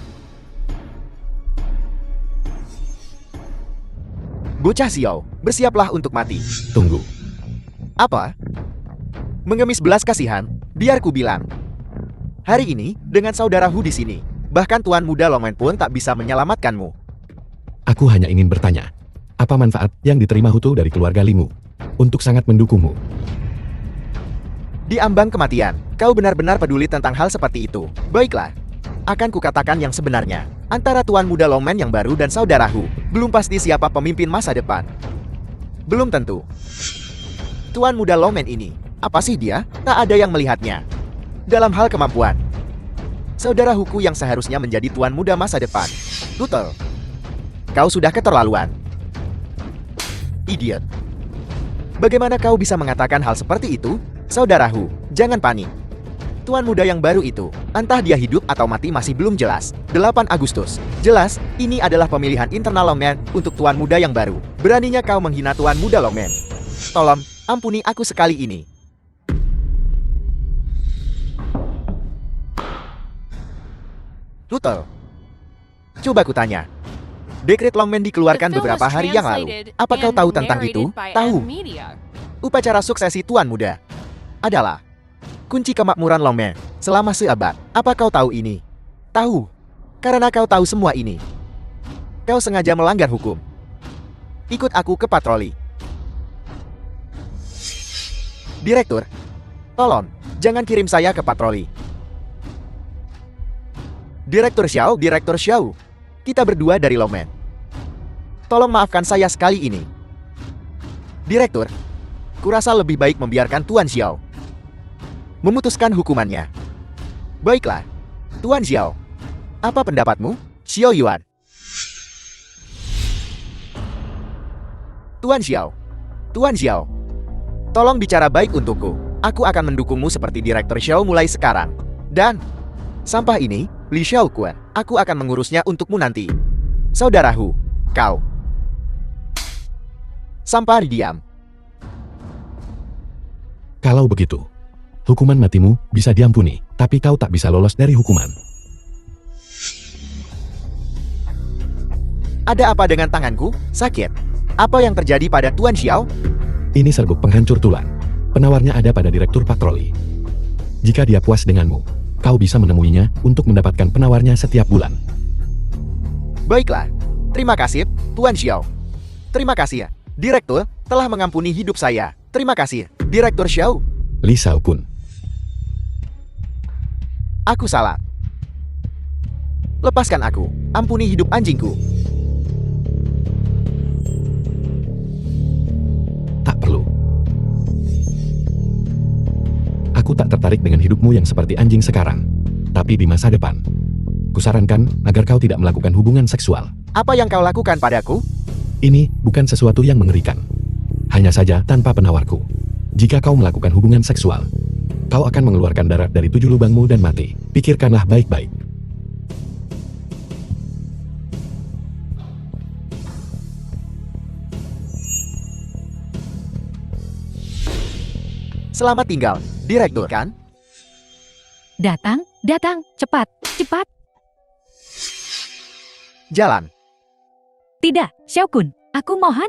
Bocah Xiao, bersiaplah untuk mati. Tunggu. Apa? Mengemis belas kasihan, biar ku bilang. Hari ini, dengan saudara Hu di sini, bahkan Tuan Muda Longman pun tak bisa menyelamatkanmu. Aku hanya ingin bertanya, apa manfaat yang diterima Hutu dari keluarga Limu untuk sangat mendukungmu? Di ambang kematian, kau benar-benar peduli tentang hal seperti itu. Baiklah, akan kukatakan yang sebenarnya. Antara Tuan Muda Longman yang baru dan saudara Hu, belum pasti siapa pemimpin masa depan. Belum tentu. Tuan Muda Longman ini, apa sih dia? Tak ada yang melihatnya. Dalam hal kemampuan, Saudaraku yang seharusnya menjadi tuan muda masa depan. Tutel, kau sudah keterlaluan. Idiot. Bagaimana kau bisa mengatakan hal seperti itu? Saudaraku, jangan panik. Tuan muda yang baru itu, entah dia hidup atau mati masih belum jelas. 8 Agustus. Jelas, ini adalah pemilihan internal Longman untuk tuan muda yang baru. Beraninya kau menghina tuan muda Longman. Tolong, ampuni aku sekali ini. Tutel, coba kutanya. Dekret Longman dikeluarkan beberapa hari yang lalu. Apa kau tahu tentang itu? Tahu. Upacara suksesi tuan muda adalah kunci kemakmuran Longman selama seabad. Apa kau tahu ini? Tahu. Karena kau tahu semua ini, kau sengaja melanggar hukum. Ikut aku ke patroli. Direktur, tolong, jangan kirim saya ke patroli. Direktur Xiao, kita berdua dari Longman. Tolong maafkan saya sekali ini. Direktur, kurasa lebih baik membiarkan Tuan Xiao memutuskan hukumannya. Baiklah, Tuan Xiao. Apa pendapatmu, Xiao Yuan? Tuan Xiao. Tolong bicara baik untukku. Aku akan mendukungmu seperti Direktur Xiao mulai sekarang. Dan sampah ini, Li Xiaoquan, aku akan mengurusnya untukmu nanti. Saudaraku, kau. Sampah diam. Kalau begitu, hukuman matimu bisa diampuni, tapi kau tak bisa lolos dari hukuman. Ada apa dengan tanganku? Sakit. Apa yang terjadi pada Tuan Xiao? Ini serbuk penghancur tulang. Penawarnya ada pada Direktur Patroli. Jika dia puas denganmu, kau bisa menemuinya untuk mendapatkan penawarnya setiap bulan. Baiklah. Terima kasih, Tuan Xiao. Terima kasih, Direktur, telah mengampuni hidup saya. Terima kasih, Direktur Xiao. Li Xiaoqun. Aku salah. Lepaskan aku. Ampuni hidup anjingku. Tak perlu. Aku tak tertarik dengan hidupmu yang seperti anjing sekarang. Tapi di masa depan, kusarankan agar kau tidak melakukan hubungan seksual. Apa yang kau lakukan padaku? Ini bukan sesuatu yang mengerikan. Hanya saja tanpa penawarku. Jika kau melakukan hubungan seksual, kau akan mengeluarkan darah dari 7 lubangmu dan mati. Pikirkanlah baik-baik. Selamat tinggal, Direktur kan? Datang, cepat. Jalan. Tidak, Xiaokun, aku mohon.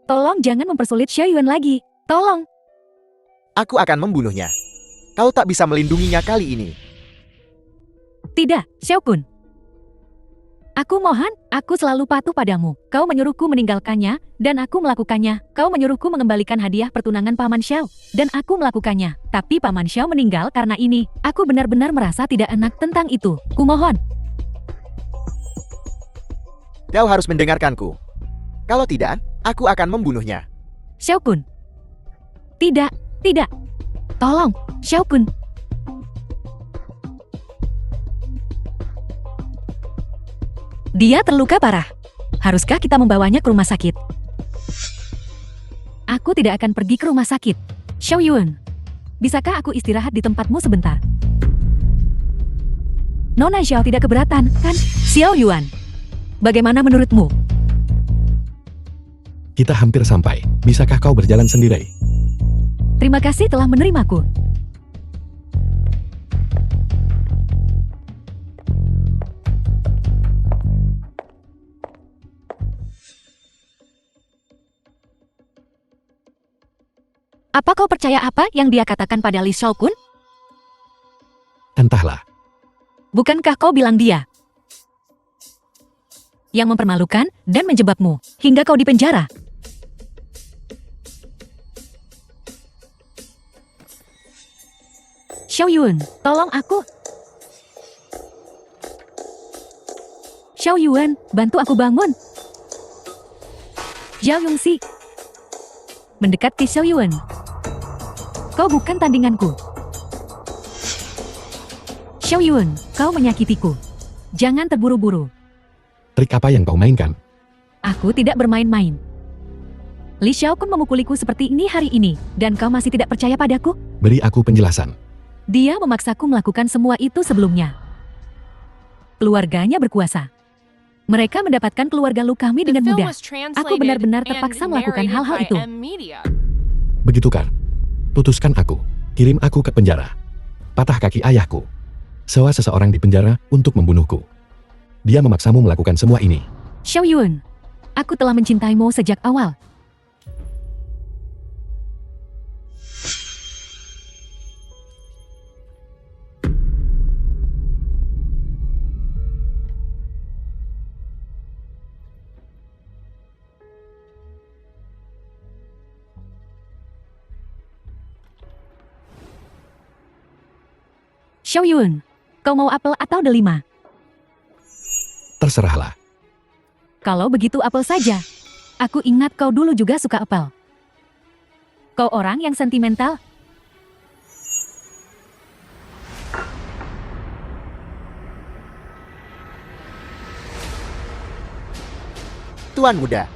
Tolong jangan mempersulit Xiao Yuan lagi. Tolong. Aku akan membunuhnya. Kau tak bisa melindunginya kali ini. Tidak, Xiaokun. Aku mohon, aku selalu patuh padamu. Kau menyuruhku meninggalkannya, dan aku melakukannya. Kau menyuruhku mengembalikan hadiah pertunangan Paman Xiao, dan aku melakukannya. Tapi Paman Xiao meninggal karena ini. Aku benar-benar merasa tidak enak tentang itu. Kumohon. Kau harus mendengarkanku. Kalau tidak, aku akan membunuhnya. Xiaokun. Tidak. Tolong, Xiaokun. Dia terluka parah. Haruskah kita membawanya ke rumah sakit? Aku tidak akan pergi ke rumah sakit. Xiao Yuan, bisakah aku istirahat di tempatmu sebentar? Nona Xiao tidak keberatan, kan? Xiao Yuan, bagaimana menurutmu? Kita hampir sampai. Bisakah kau berjalan sendiri? Terima kasih telah menerimaku. Apa kau percaya apa yang dia katakan pada Li Xiaokun? Entahlah. Bukankah kau bilang dia yang mempermalukan dan menjebakmu hingga kau dipenjara? Xiao Yuan, tolong aku. Xiao Yuan, bantu aku bangun. Zhao Yongxi mendekat ke Xiao Yuan. Kau bukan tandinganku. Xiao Yun, kau menyakitiku. Jangan terburu-buru. Trik apa yang kau mainkan? Aku tidak bermain-main. Li Xiaokun memukuliku seperti ini hari ini, dan kau masih tidak percaya padaku? Beri aku penjelasan. Dia memaksaku melakukan semua itu sebelumnya. Keluarganya berkuasa. Mereka mendapatkan keluarga Lu kami dengan mudah. Aku benar-benar terpaksa melakukan hal-hal itu. Begitukah? Putuskan aku. Kirim aku ke penjara. Patah kaki ayahku. Sewa seseorang di penjara untuk membunuhku. Dia memaksamu melakukan semua ini. Xiao Yun, aku telah mencintaimu sejak awal. Xiao Yun, kau mau apel atau delima? Terserahlah. Kalau begitu apel saja. Aku ingat kau dulu juga suka apel. Kau orang yang sentimental. Tuan muda,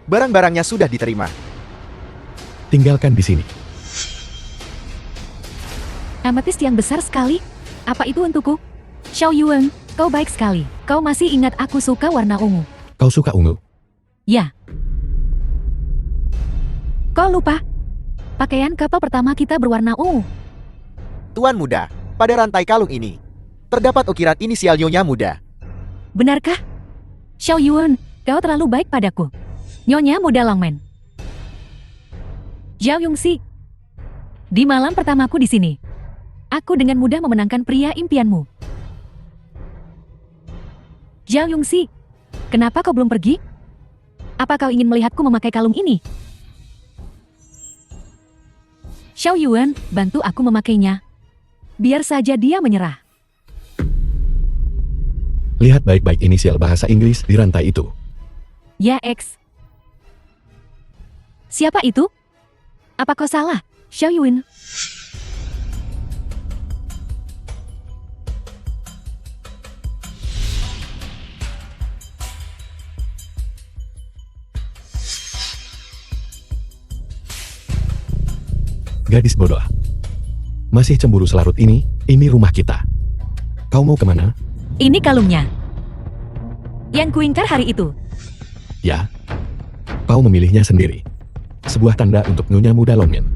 barang-barangnya sudah diterima. Tinggalkan di sini. Ametis yang besar sekali. Apa itu untukku? Xiao Yun, kau baik sekali. Kau masih ingat aku suka warna ungu. Kau suka ungu? Ya. Kau lupa? Pakaian kapal pertama kita berwarna ungu. Tuan muda, pada rantai kalung ini terdapat ukiran inisial Nyonya muda. Benarkah? Xiao Yun, kau terlalu baik padaku. Nyonya muda Longmen. Zhao Yongxi. Di malam pertamaku di sini, aku dengan mudah memenangkan pria impianmu. Zhao Yongxi, kenapa kau belum pergi? Apa kau ingin melihatku memakai kalung ini? Xiao Yun, bantu aku memakainya. Biar saja dia menyerah. Lihat baik-baik inisial bahasa Inggris di rantai itu. Ya, X. Siapa itu? Apa kau salah, Xiao Yun? Gadis bodoh. Masih cemburu selarut ini rumah kita. Kau mau kemana? Ini kalungnya. Yang kuingkar hari itu. Ya. Kau memilihnya sendiri. Sebuah tanda untuk Nyonya Muda Longmen.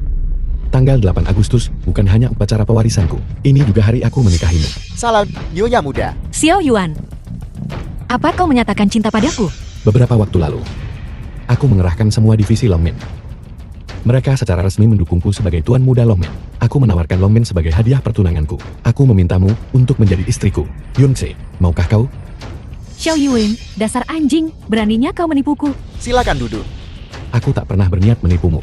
Tanggal 8 Agustus bukan hanya upacara pewarisanku. Ini juga hari aku menikahimu. Salam, Nyonya muda. Xiao Yuan. Apa kau menyatakan cinta padaku? Beberapa waktu lalu, aku mengerahkan semua divisi Longmen. Mereka secara resmi mendukungku sebagai Tuan Muda Longmen. Aku menawarkan Longmen sebagai hadiah pertunanganku. Aku memintamu untuk menjadi istriku. Yunse, maukah kau? Xiao Yun, dasar anjing, beraninya kau menipuku. Silakan duduk. Aku tak pernah berniat menipumu.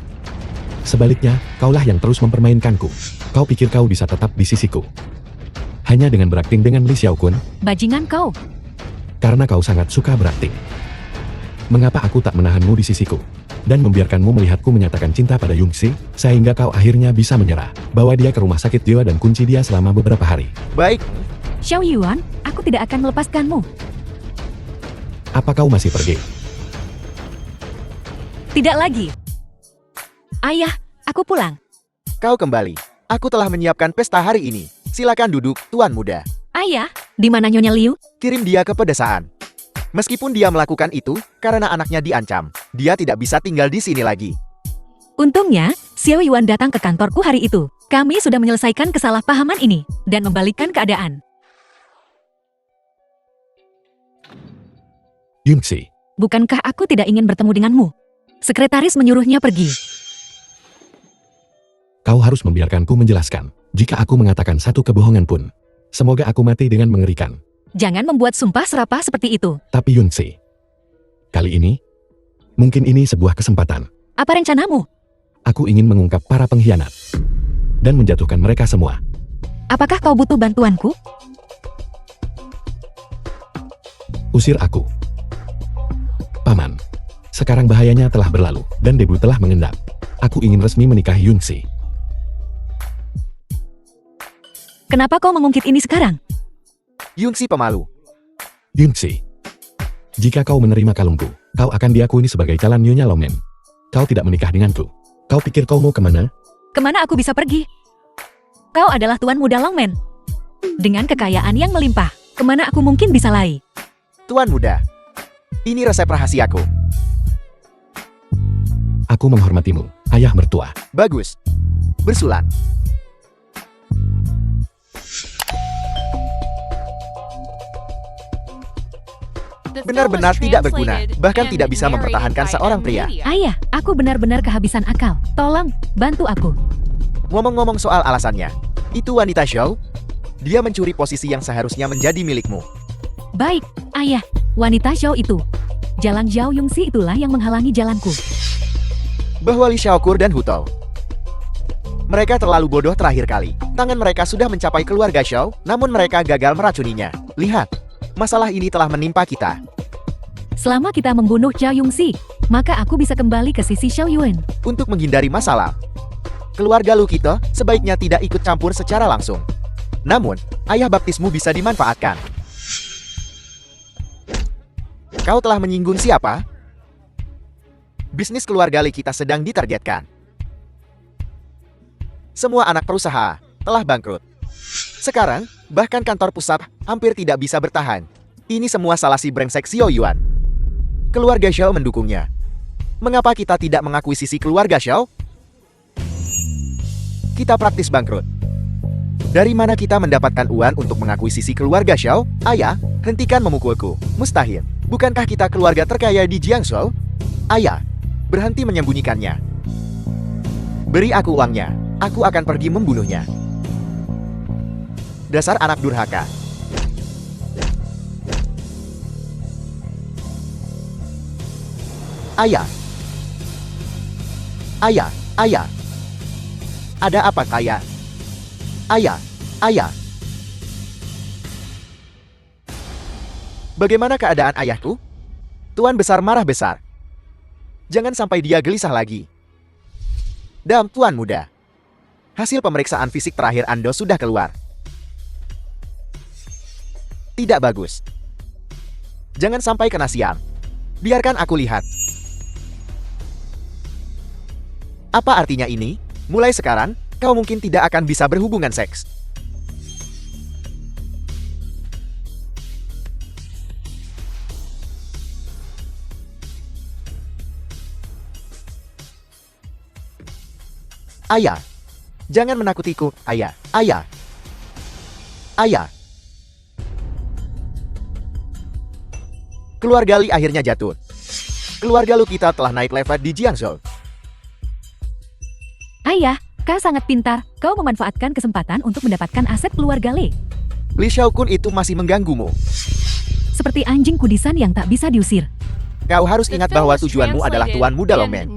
Sebaliknya, kaulah yang terus mempermainkanku. Kau pikir kau bisa tetap di sisiku hanya dengan berakting dengan Li Xiaokun? Bajingan kau. Karena kau sangat suka berakting. Mengapa aku tak menahanmu di sisiku dan membiarkanmu melihatku menyatakan cinta pada Yungxi, sehingga kau akhirnya bisa menyerah, bawa dia ke rumah sakit jiwa dan kunci dia selama beberapa hari. Baik. Xiao Yuan, aku tidak akan melepaskanmu. Apa kau masih pergi? Tidak lagi. Ayah, aku pulang. Kau kembali. Aku telah menyiapkan pesta hari ini. Silakan duduk, Tuan muda. Ayah, di mana Nyonya Liu? Kirim dia ke pedesaan. Meskipun dia melakukan itu karena anaknya diancam, dia tidak bisa tinggal di sini lagi. Untungnya, Xiao Yuan datang ke kantorku hari itu. Kami sudah menyelesaikan kesalahpahaman ini dan membalikkan keadaan. Yungxi, Bukankah aku tidak ingin bertemu denganmu? Sekretaris menyuruhnya pergi. kau harus membiarkanku menjelaskan. Jika aku mengatakan satu kebohongan pun, semoga aku mati dengan mengerikan. Jangan membuat sumpah serapah seperti itu. Tapi Yunxi, kali ini, mungkin ini sebuah kesempatan. Apa rencanamu? Aku ingin mengungkap para pengkhianat dan menjatuhkan mereka semua. Apakah kau butuh bantuanku? Usir aku. Paman, sekarang bahayanya telah berlalu dan debu telah mengendap. Aku ingin resmi menikahi Yunxi. Kenapa kau mengungkit ini sekarang? Yungsi pemalu. Yunxi. Jika kau menerima kalungku, kau akan diakui sebagai calon Nyonya Longmen. Kau tidak menikah denganku. Kau pikir kau mau kemana? Kemana aku bisa pergi? Kau adalah tuan muda Longmen. Dengan kekayaan yang melimpah, kemana aku mungkin bisa lari? Tuan muda, ini resep rahasiaku. Aku menghormatimu, ayah mertua. Bagus. Bersulan. Benar-benar tidak berguna, bahkan tidak bisa mempertahankan seorang pria. Ayah, aku benar-benar kehabisan akal. Tolong, bantu aku. Ngomong-ngomong soal alasannya, itu wanita Zhao. Dia mencuri posisi yang seharusnya menjadi milikmu. Baik, ayah. Wanita Zhao itu. Jalan Zhao Yungsi itulah yang menghalangi jalanku. Bahwa Li Xiaokur dan Hu Tao. Mereka terlalu bodoh terakhir kali. Tangan mereka sudah mencapai keluarga Zhao, namun mereka gagal meracuninya. Lihat, masalah ini telah menimpa kita. Selama kita membunuh Zhao Yungsi, maka aku bisa kembali ke sisi Xiao Yuan. Untuk menghindari masalah, keluarga Lu Kito sebaiknya tidak ikut campur secara langsung. Namun, ayah baptismu bisa dimanfaatkan. Kau telah menyinggung siapa? Bisnis keluarga Li kita sedang ditargetkan. Semua anak perusahaan telah bangkrut. Sekarang, bahkan kantor pusat hampir tidak bisa bertahan. Ini semua salah si brengsek Xiao Yuan. Keluarga Zhao mendukungnya. Mengapa kita tidak mengakuisisi keluarga Zhao? Kita praktis bangkrut. Dari mana kita mendapatkan uang untuk mengakuisisi keluarga Zhao? Ayah, hentikan memukulku. Mustahil. Bukankah kita keluarga terkaya di Jiangsu? Ayah, berhenti menyembunyikannya. Beri aku uangnya. Aku akan pergi membunuhnya. Dasar anak durhaka. Ayah. Ayah, ayah. Ada apa, ayah? Ayah, ayah. Bagaimana keadaan ayahku? Tuan besar marah besar. Jangan sampai dia gelisah lagi. Tuan muda. Hasil pemeriksaan fisik terakhir Anda sudah keluar. Tidak bagus. Jangan sampai kena sial. Biarkan aku lihat. Apa artinya ini? Mulai sekarang, kau mungkin tidak akan bisa berhubungan seks. Ayah, jangan menakutiku, ayah, ayah, ayah. Keluarga Li akhirnya jatuh. Keluarga Lu kita telah naik level di Jiangsu. Ayah, kau sangat pintar. Kau memanfaatkan kesempatan untuk mendapatkan aset keluarga Li. Li Xiaokun itu masih mengganggumu. Seperti anjing kudisan yang tak bisa diusir. Kau harus ingat bahwa tujuanmu adalah Tuan Muda Longmen.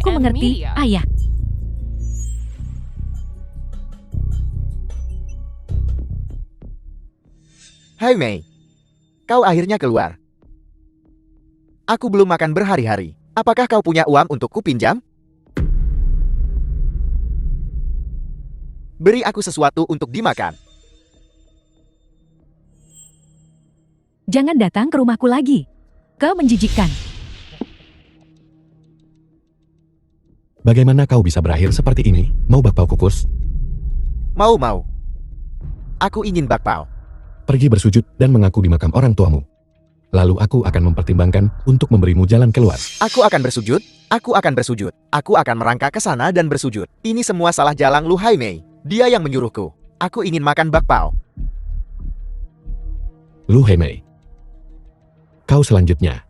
Aku mengerti, ayah. Hai Mei. Kau akhirnya keluar. Aku belum makan berhari-hari. Apakah kau punya uang untuk kupinjam? Beri aku sesuatu untuk dimakan. Jangan datang ke rumahku lagi. Kau menjijikkan. Bagaimana kau bisa berakhir seperti ini? Mau bakpao kukus? Mau. Aku ingin bakpao. Pergi bersujud dan mengaku di makam orang tuamu. Lalu aku akan mempertimbangkan untuk memberimu jalan keluar. Aku akan bersujud. Aku akan bersujud. Aku akan merangkak ke sana dan bersujud. Ini semua salah jalang Lu Hai Mei. Dia yang menyuruhku. Aku ingin makan bakpao. Lu Hai Mei. Kau selanjutnya.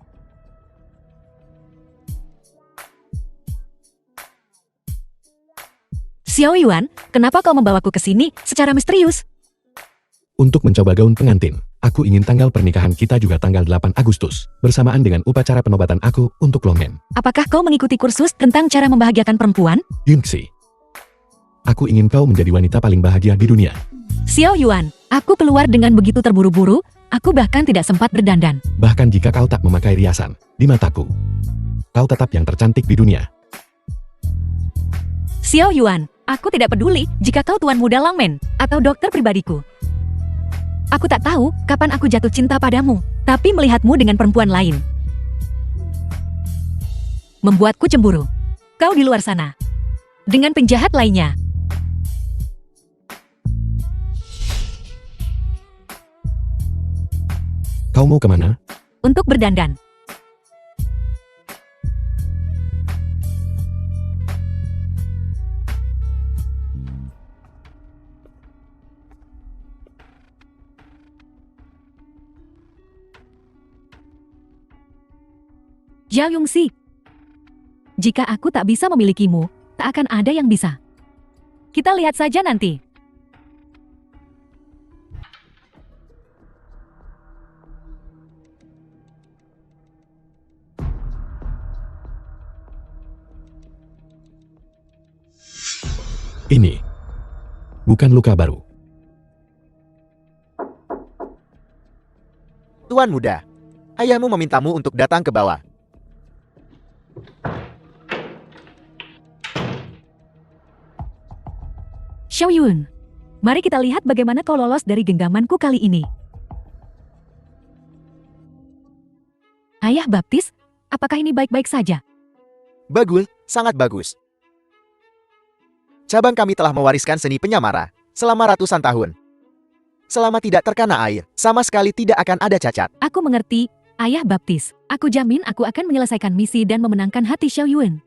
Xiao Yuan, kenapa kau membawaku ke sini secara misterius? Untuk mencoba gaun pengantin, aku ingin tanggal pernikahan kita juga tanggal 8 Agustus, bersamaan dengan upacara penobatan aku untuk Longmen. Apakah kau mengikuti kursus tentang cara membahagiakan perempuan? Yunxi. Aku ingin kau menjadi wanita paling bahagia di dunia. Xiao Yuan, aku keluar dengan begitu terburu-buru, aku bahkan tidak sempat berdandan. Bahkan jika kau tak memakai riasan, di mataku, kau tetap yang tercantik di dunia. Xiao Yuan, aku tidak peduli jika kau tuan muda Longmen atau dokter pribadiku. Aku tak tahu kapan aku jatuh cinta padamu, tapi melihatmu dengan perempuan lain membuatku cemburu. Kau di luar sana dengan penjahat lainnya. Kau mau kemana? Untuk berdandan. Zhao Yongxi, jika aku tak bisa memilikimu, tak akan ada yang bisa. Kita lihat saja nanti. Ini bukan luka baru. Tuan muda, ayahmu memintamu untuk datang ke bawah. Xiaoyun, mari kita lihat bagaimana kau lolos dari genggamanku kali ini. Ayah Baptis, apakah ini baik-baik saja? Bagus, sangat bagus. Cabang kami telah mewariskan seni penyamara selama ratusan tahun. Selama tidak terkena air, sama sekali tidak akan ada cacat. Aku mengerti, Ayah Baptis. Aku jamin aku akan menyelesaikan misi dan memenangkan hati Xiaoyun.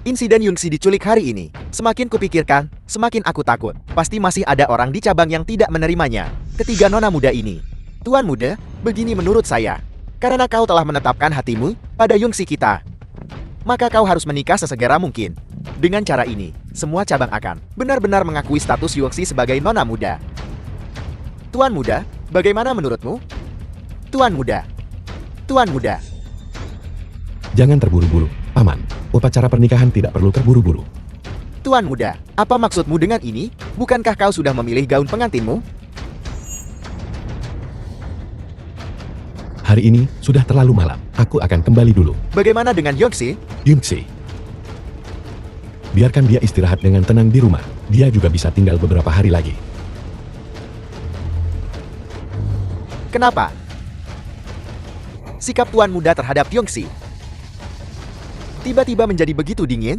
Insiden Yongxi diculik hari ini, semakin kupikirkan, semakin aku takut. Pasti masih ada orang di cabang yang tidak menerimanya. Ketiga nona muda ini. Tuan muda, begini menurut saya. Karena kau telah menetapkan hatimu pada Yongxi kita, maka kau harus menikah sesegera mungkin. Dengan cara ini, semua cabang akan benar-benar mengakui status Yongxi sebagai nona muda. Tuan muda, bagaimana menurutmu? Tuan muda. Tuan muda. Jangan terburu-buru, Paman. Upacara pernikahan tidak perlu terburu-buru. Tuan muda, apa maksudmu dengan ini? Bukankah kau sudah memilih gaun pengantinmu? Hari ini sudah terlalu malam. Aku akan kembali dulu. Bagaimana dengan Yongxi? Yongxi, biarkan dia istirahat dengan tenang di rumah. Dia juga bisa tinggal beberapa hari lagi. Kenapa? Sikap tuan muda terhadap Yongxi tiba-tiba menjadi begitu dingin?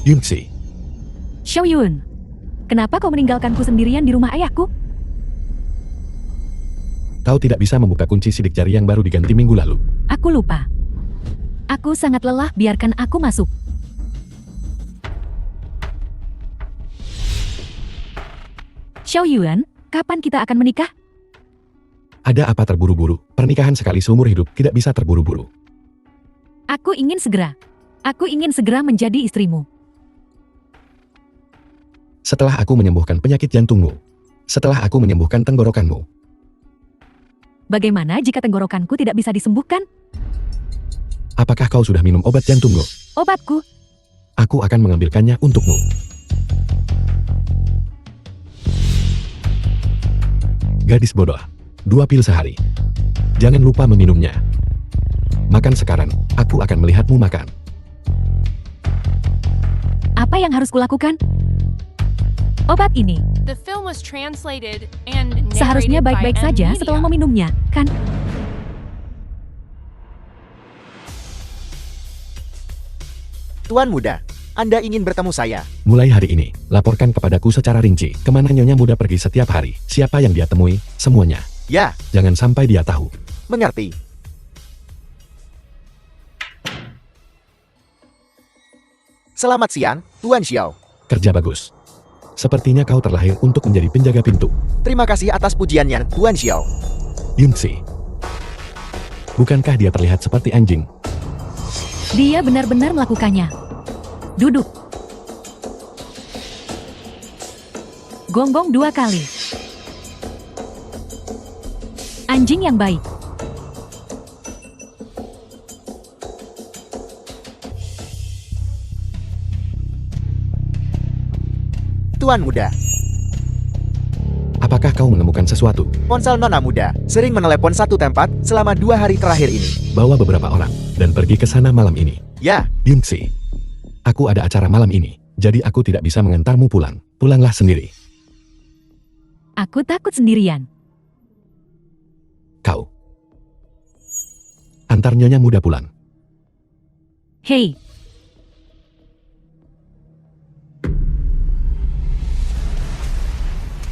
Yongxi, Xiaoyun, kenapa kau meninggalkanku sendirian di rumah ayahku? kau tidak bisa membuka kunci sidik jari yang baru diganti minggu lalu. Aku lupa. Aku sangat lelah, biarkan aku masuk. Xiaoyun, kapan kita akan menikah? Ada apa terburu-buru? Pernikahan sekali seumur hidup tidak bisa terburu-buru. Aku ingin segera. Aku ingin segera menjadi istrimu. Setelah aku menyembuhkan penyakit jantungmu. Setelah aku menyembuhkan tenggorokanmu. Bagaimana jika tenggorokanku tidak bisa disembuhkan? Apakah kau sudah minum obat jantungmu? Obatku? Aku akan mengambilkannya untukmu. Gadis bodoh. 2 pil sehari. Jangan lupa meminumnya. Makan sekarang, aku akan melihatmu makan. Apa yang harus kulakukan? Obat ini The film was translated and seharusnya narrated by baik-baik saja Media. setelah meminumnya, kan? Tuan muda, Anda ingin bertemu saya. Mulai hari ini, laporkan kepadaku secara rinci kemana Nyonya Muda pergi setiap hari, siapa yang dia temui, semuanya. Ya, Jangan sampai dia tahu. mengerti. Selamat siang, Tuan Xiao. Kerja bagus. Sepertinya kau terlahir untuk menjadi penjaga pintu. Terima kasih atas pujiannya, Tuan Xiao. Yongxi. Bukankah dia terlihat seperti anjing? Dia benar-benar melakukannya. Duduk. Gonggong 2 kali. Anjing yang baik. Tuan muda, Apakah kau menemukan sesuatu? ponsel nona muda sering menelepon satu tempat selama 2 hari terakhir ini. Bawa beberapa orang dan pergi ke sana malam ini. Ya, Yungxi, aku ada acara malam ini, jadi aku tidak bisa mengantarmu pulang. Pulanglah sendiri. Aku takut sendirian. Kau. Antar nyonya muda pulang. Hei,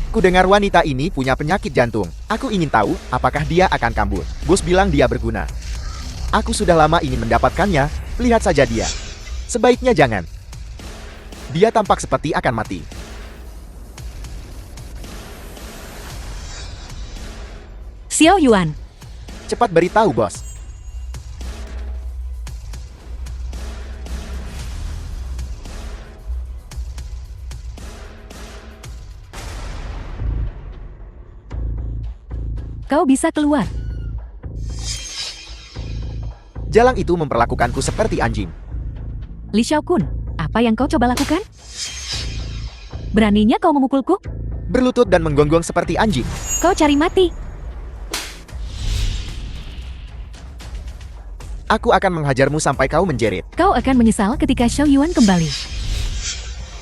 ku dengar wanita ini punya penyakit jantung. Aku ingin tahu apakah dia akan kambuh. Bos bilang dia berguna. Aku sudah lama ingin mendapatkannya, lihat saja dia. Sebaiknya jangan. Dia tampak seperti akan mati. Xiao Yuan. Cepat beritahu, bos. Kau bisa keluar. Jalang itu memperlakukanku seperti anjing. Li Xiaokun, apa yang kau coba lakukan? Beraninya kau memukulku? Berlutut dan menggonggong seperti anjing. Kau cari mati. Aku akan menghajarmu sampai kau menjerit. Kau akan menyesal ketika Xiao Yuan kembali.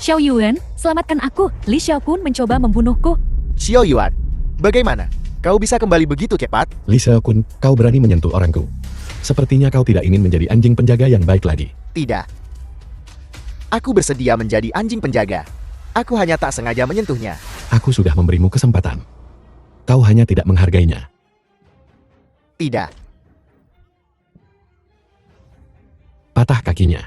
Xiao Yuan, selamatkan aku. Li Xiaokun mencoba membunuhku. Xiao Yuan, bagaimana? Kau bisa kembali begitu cepat? Li Xiaokun, kau berani menyentuh orangku. Sepertinya kau tidak ingin menjadi anjing penjaga yang baik lagi. Tidak. Aku bersedia menjadi anjing penjaga. Aku hanya tak sengaja menyentuhnya. Aku sudah memberimu kesempatan. Kau hanya tidak menghargainya. Tidak. Patah kakinya.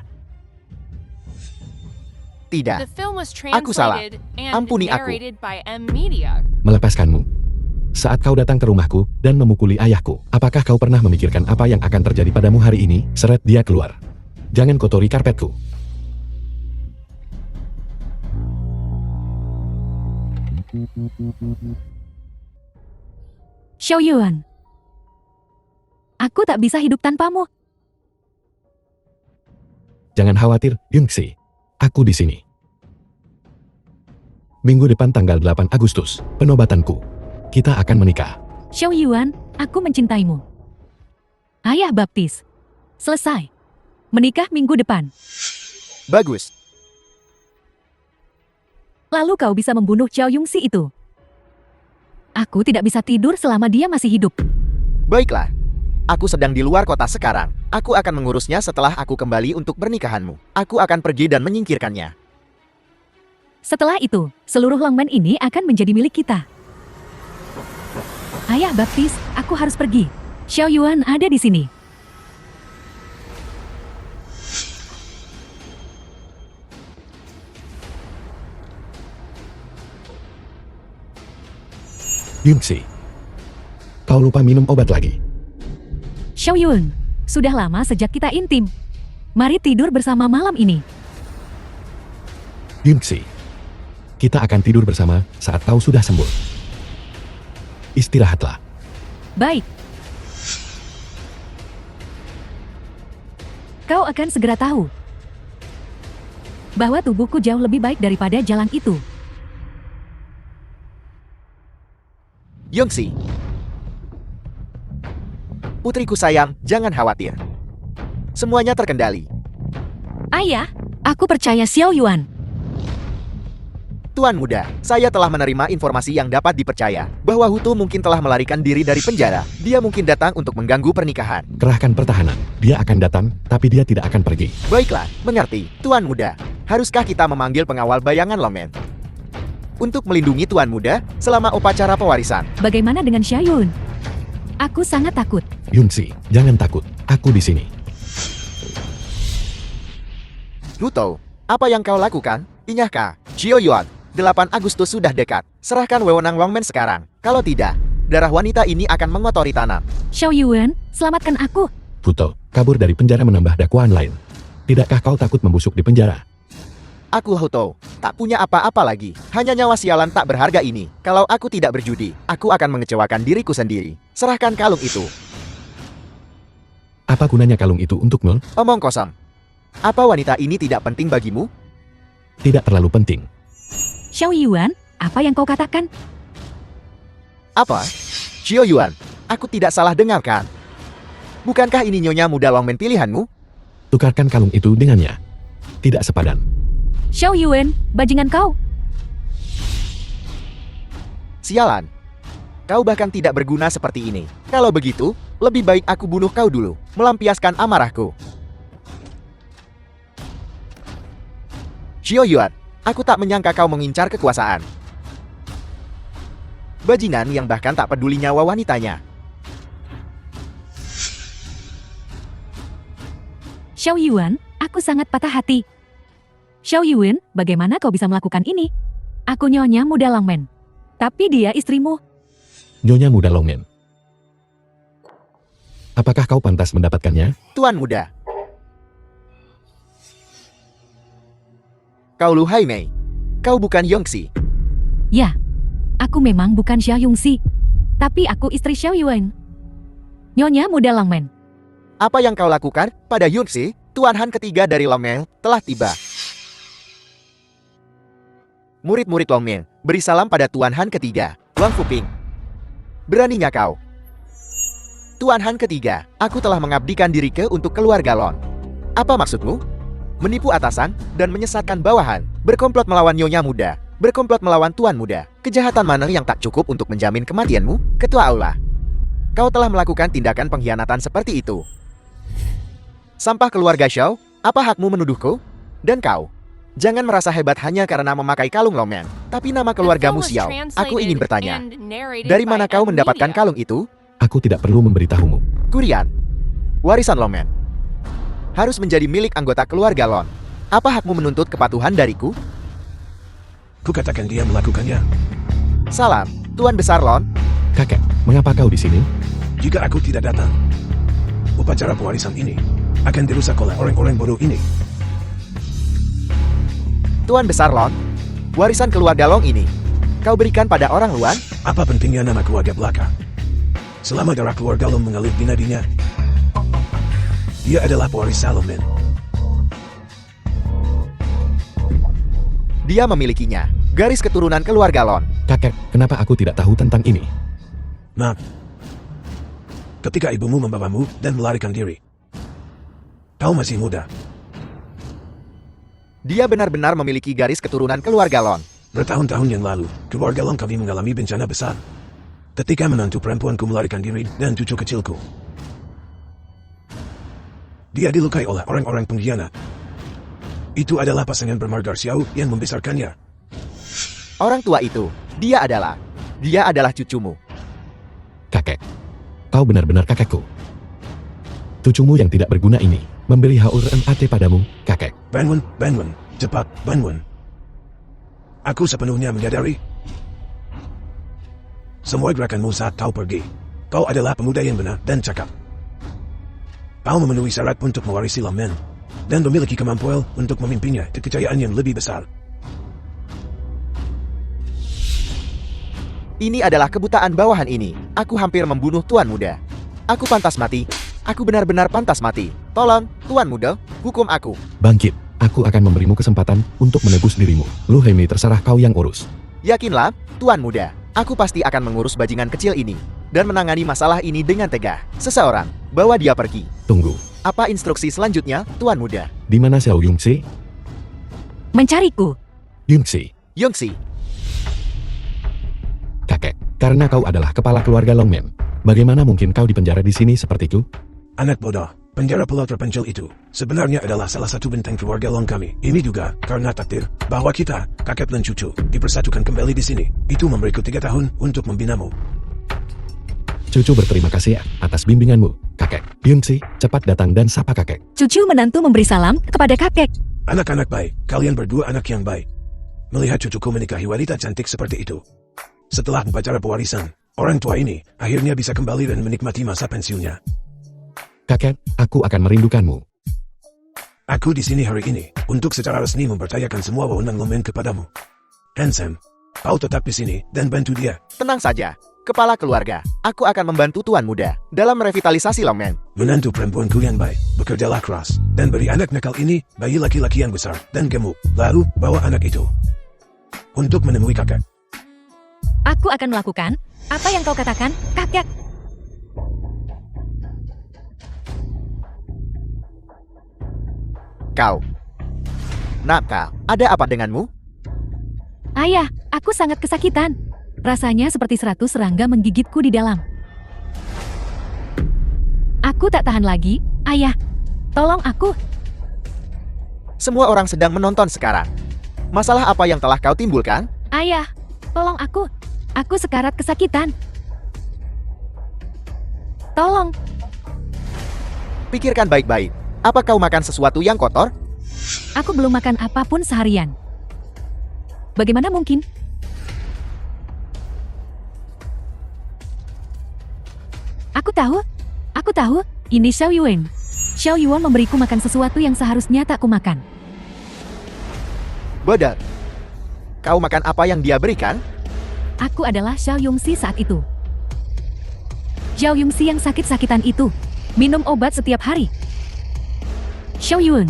Tidak. The film was Aku salah. translated and Ampuni aku. narrated by M Media. Melepaskanmu. Saat kau datang ke rumahku dan memukuli ayahku, apakah kau pernah memikirkan apa yang akan terjadi padamu hari ini? Seret dia keluar. Jangan kotori karpetku. Xiao Yuan. Aku tak bisa hidup tanpamu. Jangan khawatir, Yungxi. Aku di sini. Minggu depan tanggal 8 Agustus, penobatanku. Kita akan menikah. Xiao Yuan, aku mencintaimu. Ayah baptis. Selesai. Menikah minggu depan. Bagus. Lalu kau bisa membunuh Xiao Yungxi itu. Aku tidak bisa tidur selama dia masih hidup. Baiklah. Aku sedang di luar kota sekarang. Aku akan mengurusnya setelah aku kembali untuk pernikahanmu. Aku akan pergi dan menyingkirkannya. Setelah itu, seluruh Longmen ini akan menjadi milik kita. Ayah baptis, aku harus pergi. Xiao Yuan ada di sini. Yungxi. Kau lupa minum obat lagi. Xiao Yuan, sudah lama sejak kita intim. Mari tidur bersama malam ini. Yungxi. Kita akan tidur bersama saat kau sudah sembuh. Istirahatlah. Baik. Kau akan segera tahu bahwa tubuhku jauh lebih baik daripada jalang itu. Yongxi. Putriku sayang, jangan khawatir. Semuanya terkendali. Ayah, aku percaya Xiao Yuan. Tuan muda, saya telah menerima informasi yang dapat dipercaya bahwa Hutu mungkin telah melarikan diri dari penjara. Dia mungkin datang untuk mengganggu pernikahan. Kerahkan pertahanan. Dia akan datang, tapi dia tidak akan pergi. Baiklah, mengerti. Tuan muda, haruskah kita memanggil pengawal bayangan Longmen untuk melindungi Tuan muda selama upacara pewarisan? Bagaimana dengan Xiao Yuan? Aku sangat takut. Yunxi, jangan takut. Aku di sini. Huto, apa yang kau lakukan? Inyakkah, Xiao Yuan, 8 Agustus sudah dekat. Serahkan wewenang Longmen sekarang. Kalau tidak, darah wanita ini akan mengotori tanah. Xiao Yuan, selamatkan aku. Puto, kabur dari penjara menambah dakwaan lain. Tidakkah kau takut membusuk di penjara? Aku Huto, tak punya apa-apa lagi. Hanya nyawa sialan tak berharga ini. Kalau aku tidak berjudi, aku akan mengecewakan diriku sendiri. Serahkan kalung itu. Apa gunanya kalung itu untukmu? Omong kosong. Apa wanita ini tidak penting bagimu? Tidak terlalu penting. Xiao Yuan, apa yang kau katakan? Apa? Xiao Yuan, aku tidak salah dengarkan. Bukankah ini nyonya muda Longmen pilihanmu? Tukarkan kalung itu dengannya. Tidak sepadan. Xiao Yuan, bajingan kau. Sialan. Kau bahkan tidak berguna seperti ini. Kalau begitu, lebih baik aku bunuh kau dulu, melampiaskan amarahku. Xiao Yuan, aku tak menyangka kau mengincar kekuasaan. Bajingan yang bahkan tak peduli nyawa wanitanya. Xiao Yuan, aku sangat patah hati. Xiao Yuan, bagaimana kau bisa melakukan ini? Aku nyonya muda Longmen. Tapi dia istrimu. Nyonya muda Longmen. Apakah kau pantas mendapatkannya? Tuan muda. Kau Lu Haimei. Kau bukan Yongxi. Ya, aku memang bukan Xiao Yongxi. Tapi aku istri Xiao Yuan. Nyonya muda Longmen. Apa yang kau lakukan pada Yongxi? Tuan Han ketiga dari Longmen telah tiba. Murid-murid Longmen, beri salam pada Tuan Han ketiga, Wang Fuping. Beraninya kau? Tuan Han ketiga, aku telah mengabdikan diriku untuk keluarga Lon. Apa maksudmu? Menipu atasan dan menyesatkan bawahan, berkomplot melawan nyonya muda, berkomplot melawan tuan muda. Kejahatan mana yang tak cukup untuk menjamin kematianmu, Ketua Aula? Kau telah melakukan tindakan pengkhianatan seperti itu. Sampah keluarga Xiao, apa hakmu menuduhku? Dan kau? Jangan merasa hebat hanya karena memakai kalung Longmen. Tapi nama keluargamu Xiao. Aku ingin bertanya. Dari mana kau mendapatkan kalung itu? Aku tidak perlu memberitahumu. Kurian. Warisan Longmen. Harus menjadi milik anggota keluarga Lon. Apa hakmu menuntut kepatuhan dariku? Kukatakan dia melakukannya. Salam, Tuan Besar Lon. Kakek, mengapa kau di sini? Jika aku tidak datang, upacara pewarisan ini akan dirusak oleh orang-orang bodoh ini. Tuan Besar Lon, warisan keluarga Long ini kau berikan pada orang luar? Apa pentingnya nama keluarga belaka? Selama darah keluarga Long mengalir di nadinya, dia adalah pewaris Salomon. Dia memilikinya. Garis keturunan keluarga Lon. Kakek, kenapa aku tidak tahu tentang ini? Maaf. Ketika ibumu membawamu dan melarikan diri, kau masih muda. Dia benar-benar memiliki garis keturunan keluarga Lon. Bertahun-tahun yang lalu, keluarga Long kami mengalami bencana besar. Ketika menantu perempuanku melarikan diri dan cucu kecilku, dia dilukai oleh orang-orang pengkhianat. Itu adalah pasangan bermarga Xiao yang membesarkannya. Orang tua itu, dia adalah cucumu. Kakek, kau benar-benar kakekku. Cucumu yang tidak berguna ini memberi HURMAT padamu, kakek. Bangun, cepat, bangun. Aku sepenuhnya menyadari semua gerakanmu saat kau pergi. Kau adalah pemuda yang benar dan cakap. Kau memenuhi syarat untuk mewarisi Longmen dan memiliki kemampuan untuk memimpinnya ke kejayaan yang lebih besar. Ini adalah kebutaan bawahan ini. Aku hampir membunuh Tuan Muda. Aku pantas mati. Aku benar-benar pantas mati. Tolong, Tuan Muda, hukum aku. Bangkit, aku akan memberimu kesempatan untuk menebus dirimu. Lu Haimei terserah kau yang urus. Yakinlah, Tuan Muda, aku pasti akan mengurus bajingan kecil ini dan menangani masalah ini dengan tegah. Seseorang, bawa dia pergi. Tunggu, Apa instruksi selanjutnya, Tuan Muda? di mana Xiao Yongxi? Mencariku. Yongxi, Yongxi, kakek, karena kau adalah kepala keluarga Longmen. Bagaimana mungkin kau dipenjara di sini sepertiku? Anak bodoh, penjara pulau terpencil itu sebenarnya adalah salah satu benteng keluarga Long kami. Ini juga karena takdir bahwa kita, kakek dan cucu, dipersatukan kembali di sini. Itu memberiku 3 tahun untuk membinamu. Cucu berterima kasih atas bimbinganmu, kakek. Yongxi, cepat datang dan sapa kakek. Cucu menantu memberi salam kepada kakek. Anak-anak baik, kalian berdua anak yang baik. Melihat cucuku menikahi wanita cantik seperti itu. Setelah upacara pewarisan, orang tua ini akhirnya bisa kembali dan menikmati masa pensiunnya. Kakek, aku akan merindukanmu. Aku di sini hari ini untuk secara resmi mempercayakan semua wewenang Longmen kepadamu. Handsome, kau tetap di sini dan bantu dia. tenang saja. Kepala keluarga, aku akan membantu Tuan Muda dalam revitalisasi Longmen. Menantu perempuanku yang baik, bekerjalah keras, dan beri anak nakal ini bayi laki-laki yang besar dan gemuk. Lalu, bawa anak itu untuk menemui kakek. Aku akan melakukan apa yang kau katakan, kakek. Kau. Nakal, ada apa denganmu? Ayah, aku sangat kesakitan. Rasanya seperti 100 serangga menggigitku di dalam. Aku tak tahan lagi. Ayah, tolong aku. Semua orang sedang menonton sekarang. Masalah apa yang telah kau timbulkan? Ayah, tolong aku. Aku sekarat kesakitan. Tolong. Pikirkan baik-baik. Apa kau makan sesuatu yang kotor? Aku belum makan apapun seharian. Bagaimana mungkin? Aku tahu, ini Xiao Yuan. Xiao Yuan memberiku makan sesuatu yang seharusnya tak kumakan. Bodoh. Kau makan apa yang dia berikan? Aku adalah Xiao Yongxi saat itu. Xiao Yongxi yang sakit-sakitan itu. Minum obat setiap hari. Xiao Yuan.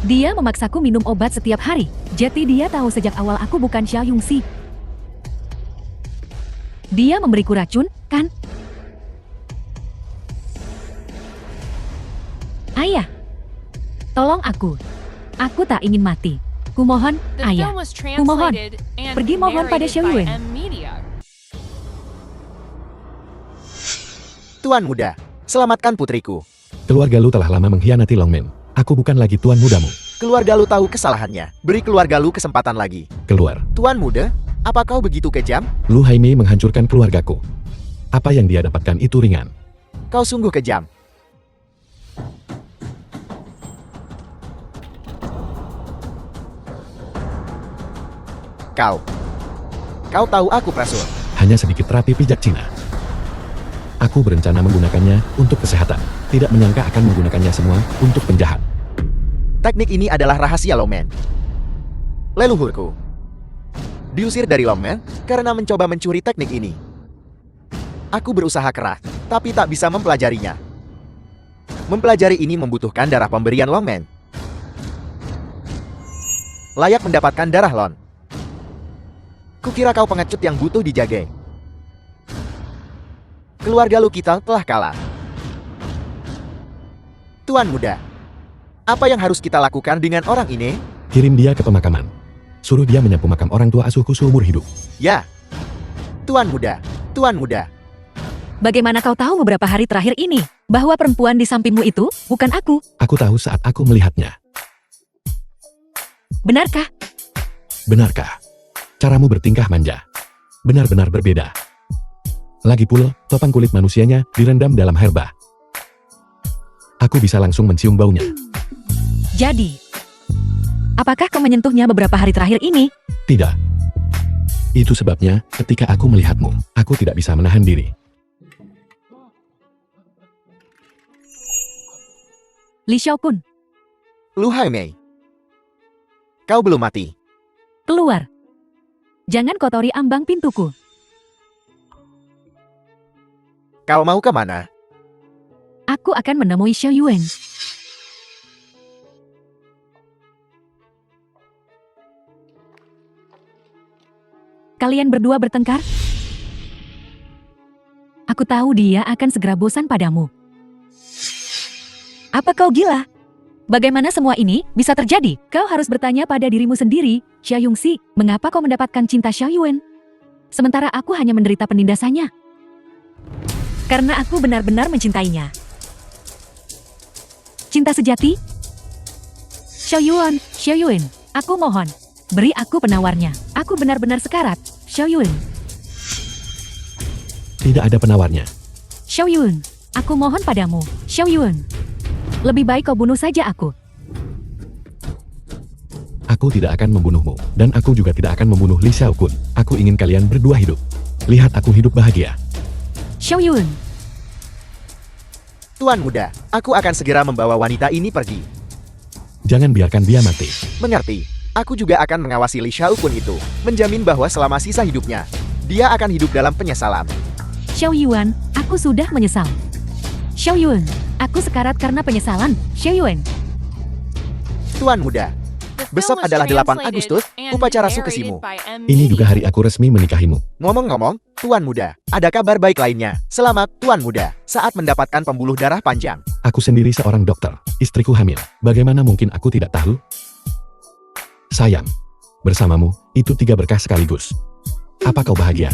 Dia memaksaku minum obat setiap hari. Jadi dia tahu sejak awal aku bukan Xiao Yongxi. Dia memberiku racun, kan? Ayah, tolong aku. Aku tak ingin mati. Kumohon, The ayah. film was Kumohon. translated and Pergi mohon pada narrated Xiao by Yuan. M Media. Tuan muda, selamatkan putriku. Keluarga lu telah lama mengkhianati Longmen. Aku bukan lagi tuan mudamu. Keluarga lu tahu kesalahannya. Beri keluarga lu kesempatan lagi. Keluar. Tuan muda, apa kau begitu kejam? Lu Haime menghancurkan keluargaku. Apa yang dia dapatkan itu ringan. Kau sungguh kejam. Kau tahu aku Prasul. Hanya sedikit terapi pijat Cina. Aku berencana menggunakannya untuk kesehatan. Tidak menyangka akan menggunakannya semua untuk penjahat. Teknik ini adalah rahasia Longmen. Leluhurku diusir dari Longmen karena mencoba mencuri teknik ini. Aku berusaha keras, tapi tak bisa mempelajarinya. Mempelajari ini membutuhkan darah pemberian Longmen. Layak mendapatkan darah Lon. Kukira kau pengecut yang butuh dijaga. Keluarga lu kita telah kalah. Tuan muda, apa yang harus kita lakukan dengan orang ini? Kirim dia ke pemakaman. Suruh dia menyapu makam orang tua asuhku seumur hidup. Ya, Tuan muda, Tuan muda. Bagaimana kau tahu beberapa hari terakhir ini bahwa perempuan di sampingmu itu bukan aku? Aku tahu saat aku melihatnya. Benarkah? Benarkah? Caramu bertingkah manja. Benar-benar berbeda. Lagi pula, topang kulit manusianya direndam dalam herba. Aku bisa langsung mencium baunya. Jadi, apakah kau menyentuhnya beberapa hari terakhir ini? Tidak. Itu sebabnya, ketika aku melihatmu, aku tidak bisa menahan diri. Li Xiaokun, Lu Haimei. Kau belum mati. keluar. Jangan kotori ambang pintuku. Kau mau ke mana? Aku akan menemui Xiao Yuan. Kalian berdua bertengkar? Aku tahu dia akan segera bosan padamu. Apa kau gila? Bagaimana semua ini bisa terjadi? Kau harus bertanya pada dirimu sendiri, Xiao Yongxi, mengapa kau mendapatkan cinta Xiao Yuan? Sementara aku hanya menderita penindasannya. Karena aku benar-benar mencintainya. Cinta sejati? Xiao Yuan, aku mohon, beri aku penawarnya. Aku benar-benar sekarat, Xiao Yuan. Tidak ada penawarnya. Xiao Yuan, aku mohon padamu, Xiao Yuan. Lebih baik kau bunuh saja aku. Aku tidak akan membunuhmu, dan aku juga tidak akan membunuh Li Xiaokun. Aku ingin kalian berdua hidup. Lihat aku hidup bahagia. Xiao Yuan, Tuan muda, aku akan segera membawa wanita ini pergi. Jangan biarkan dia mati. Mengerti? Aku juga akan mengawasi Li Xiaokun itu, menjamin bahwa selama sisa hidupnya, dia akan hidup dalam penyesalan. Xiao Yuan, aku sudah menyesal. Xiao Yuan, aku sekarat karena penyesalan, Xiao Yuan. Tuan muda, The film besok was adalah 8 translated Agustus, and upacara narrated sukesimu. by M Ini juga Media. hari aku resmi menikahimu. Ngomong-ngomong, Tuan Muda, ada kabar baik lainnya. Selamat, Tuan Muda, saat mendapatkan pembuluh darah panjang. Aku sendiri seorang dokter, istriku hamil. Bagaimana mungkin aku tidak tahu? Sayang, bersamamu, itu 3 berkah sekaligus. Apa kau bahagia?